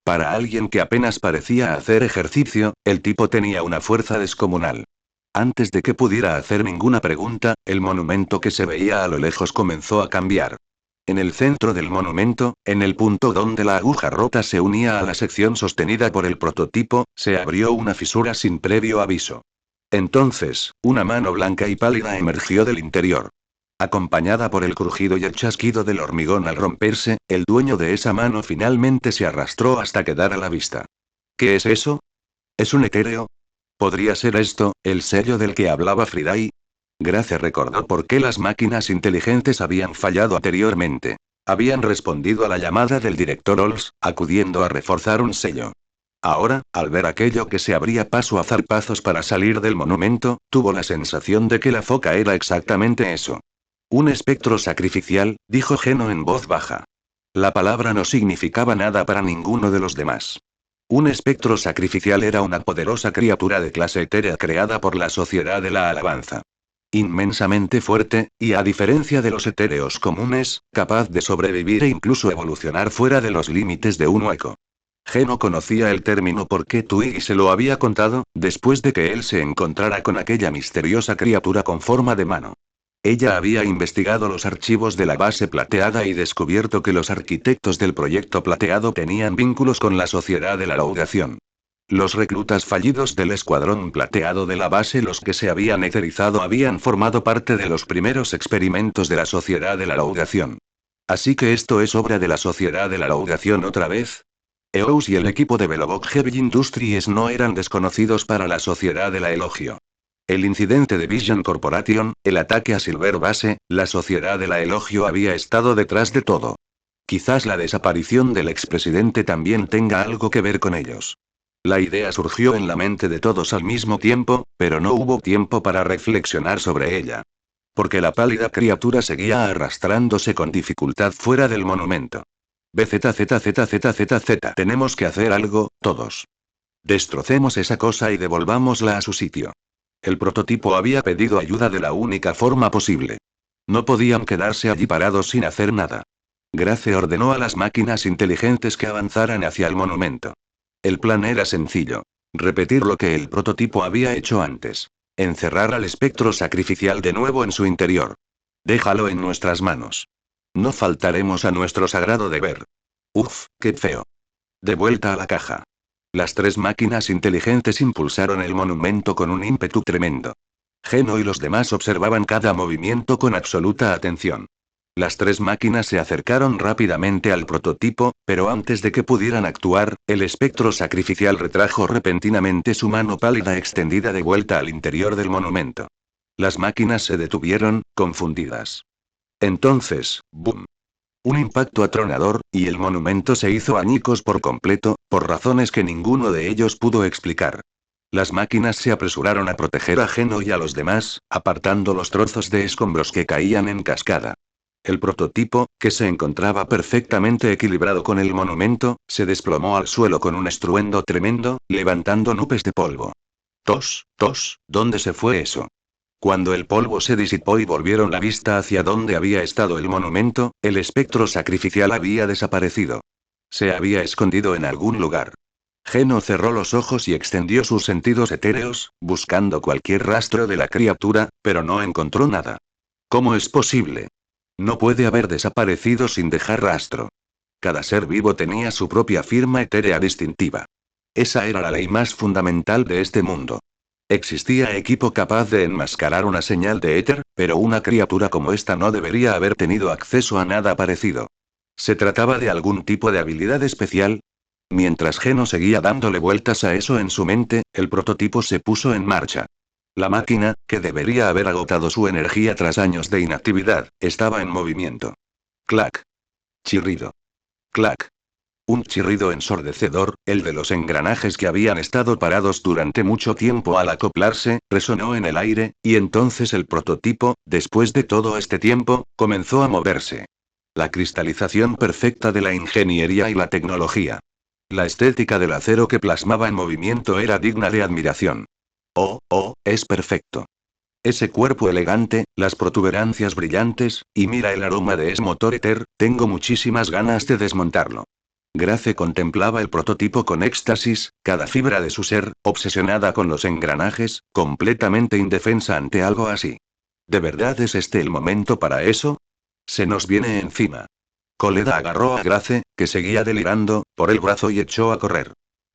Para alguien que apenas parecía hacer ejercicio, el tipo tenía una fuerza descomunal. Antes de que pudiera hacer ninguna pregunta, el monumento que se veía a lo lejos comenzó a cambiar. En el centro del monumento, en el punto donde la aguja rota se unía a la sección sostenida por el prototipo, se abrió una fisura sin previo aviso. Entonces, una mano blanca y pálida emergió del interior. Acompañada por el crujido y el chasquido del hormigón al romperse, el dueño de esa mano finalmente se arrastró hasta quedar a la vista. ¿Qué es eso? ¿Es un etéreo? ¿Podría ser esto, el sello del que hablaba Friday? Grace recordó por qué las máquinas inteligentes habían fallado anteriormente. Habían respondido a la llamada del director Ols, acudiendo a reforzar un sello. Ahora, al ver aquello que se abría paso a zarpazos para salir del monumento, tuvo la sensación de que la foca era exactamente eso. Un espectro sacrificial, dijo Geno en voz baja. La palabra no significaba nada para ninguno de los demás. Un espectro sacrificial era una poderosa criatura de clase etérea creada por la Sociedad de la Alabanza. Inmensamente fuerte, y a diferencia de los etéreos comunes, capaz de sobrevivir e incluso evolucionar fuera de los límites de un hueco. Geno conocía el término porque Twiggy se lo había contado, después de que él se encontrara con aquella misteriosa criatura con forma de mano. Ella había investigado los archivos de la base plateada y descubierto que los arquitectos del proyecto plateado tenían vínculos con la Sociedad de la Laudación. Los reclutas fallidos del escuadrón plateado de la base, los que se habían eterizado, habían formado parte de los primeros experimentos de la Sociedad de la Laudación. Así que esto es obra de la Sociedad de la Laudación otra vez. EOS y el equipo de Belobog Heavy Industries no eran desconocidos para la Sociedad de la Elogio. El incidente de Vision Corporation, el ataque a Silver Base, la Sociedad de la Elogio había estado detrás de todo. Quizás la desaparición del expresidente también tenga algo que ver con ellos. La idea surgió en la mente de todos al mismo tiempo, pero no hubo tiempo para reflexionar sobre ella. Porque la pálida criatura seguía arrastrándose con dificultad fuera del monumento. BZZZZZZ. Tenemos que hacer algo, todos. Destrocemos esa cosa y devolvámosla a su sitio. El prototipo había pedido ayuda de la única forma posible. No podían quedarse allí parados sin hacer nada. Grace ordenó a las máquinas inteligentes que avanzaran hacia el monumento. El plan era sencillo. Repetir lo que el prototipo había hecho antes. Encerrar al espectro sacrificial de nuevo en su interior. Déjalo en nuestras manos. No faltaremos a nuestro sagrado deber. Uf, qué feo. De vuelta a la caja. Las tres máquinas inteligentes impulsaron el monumento con un ímpetu tremendo. Geno y los demás observaban cada movimiento con absoluta atención. Las tres máquinas se acercaron rápidamente al prototipo, pero antes de que pudieran actuar, el espectro sacrificial retrajo repentinamente su mano pálida extendida de vuelta al interior del monumento. Las máquinas se detuvieron, confundidas. Entonces, ¡boom! Un impacto atronador, y el monumento se hizo añicos por completo, por razones que ninguno de ellos pudo explicar. Las máquinas se apresuraron a proteger a Geno y a los demás, apartando los trozos de escombros que caían en cascada. El prototipo, que se encontraba perfectamente equilibrado con el monumento, se desplomó al suelo con un estruendo tremendo, levantando nubes de polvo. Tos, ¿dónde se fue eso? Cuando el polvo se disipó y volvieron la vista hacia donde había estado el monumento, el espectro sacrificial había desaparecido. Se había escondido en algún lugar. Geno cerró los ojos y extendió sus sentidos etéreos, buscando cualquier rastro de la criatura, pero no encontró nada. ¿Cómo es posible? No puede haber desaparecido sin dejar rastro. Cada ser vivo tenía su propia firma etérea distintiva. Esa era la ley más fundamental de este mundo. Existía equipo capaz de enmascarar una señal de éter, pero una criatura como esta no debería haber tenido acceso a nada parecido. ¿Se trataba de algún tipo de habilidad especial? Mientras Geno seguía dándole vueltas a eso en su mente, el prototipo se puso en marcha. La máquina, que debería haber agotado su energía tras años de inactividad, estaba en movimiento. Clac. Chirrido. Clac. Un chirrido ensordecedor, el de los engranajes que habían estado parados durante mucho tiempo al acoplarse, resonó en el aire, y entonces el prototipo, después de todo este tiempo, comenzó a moverse. La cristalización perfecta de la ingeniería y la tecnología. La estética del acero que plasmaba en movimiento era digna de admiración. Es perfecto. Ese cuerpo elegante, las protuberancias brillantes, y mira el aroma de ese motor éter, tengo muchísimas ganas de desmontarlo. Grace contemplaba el prototipo con éxtasis, cada fibra de su ser, obsesionada con los engranajes, completamente indefensa ante algo así. ¿De verdad es este el momento para eso? Se nos viene encima. Coleda agarró a Grace, que seguía delirando, por el brazo y echó a correr.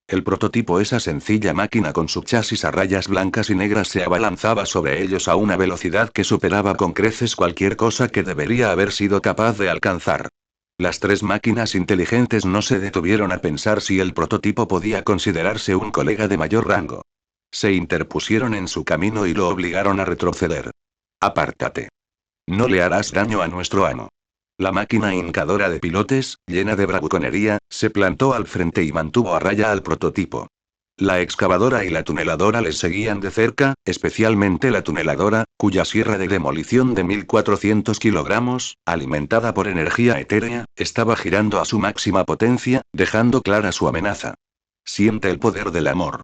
El prototipo, esa sencilla máquina con su chasis a rayas blancas y negras, se abalanzaba sobre ellos a una velocidad que superaba con creces cualquier cosa que debería haber sido capaz de alcanzar. Las tres máquinas inteligentes no se detuvieron a pensar si el prototipo podía considerarse un colega de mayor rango. Se interpusieron en su camino y lo obligaron a retroceder. Apártate. No le harás daño a nuestro amo. La máquina hincadora de pilotes, llena de bravuconería, se plantó al frente y mantuvo a raya al prototipo. La excavadora y la tuneladora les seguían de cerca, especialmente la tuneladora, cuya sierra de demolición de 1400 kilogramos, alimentada por energía etérea, estaba girando a su máxima potencia, dejando clara su amenaza. Siente el poder del amor.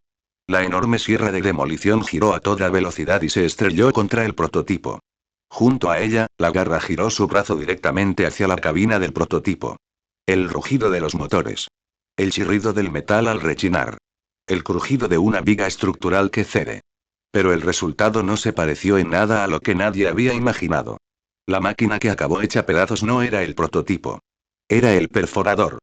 La enorme sierra de demolición giró a toda velocidad y se estrelló contra el prototipo. Junto a ella, la garra giró su brazo directamente hacia la cabina del prototipo. El rugido de los motores. El chirrido del metal al rechinar. El crujido de una viga estructural que cede. Pero el resultado no se pareció en nada a lo que nadie había imaginado. La máquina que acabó hecha pedazos no era el prototipo. Era el perforador.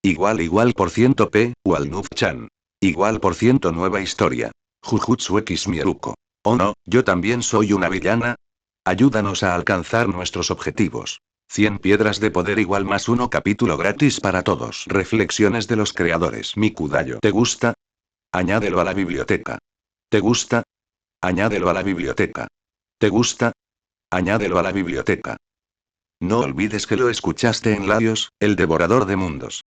Igual por ciento P, Walnut-chan. Igual por ciento nueva historia. Jujutsu X Mieruko. Oh no, yo también soy una villana. Ayúdanos a alcanzar nuestros objetivos. 100 piedras de poder igual más uno capítulo gratis para todos. Reflexiones de los creadores. Mikudayo. ¿Te gusta? Añádelo a la biblioteca. ¿Te gusta? Añádelo a la biblioteca. ¿Te gusta? Añádelo a la biblioteca. No olvides que lo escuchaste en Laios, el devorador de mundos.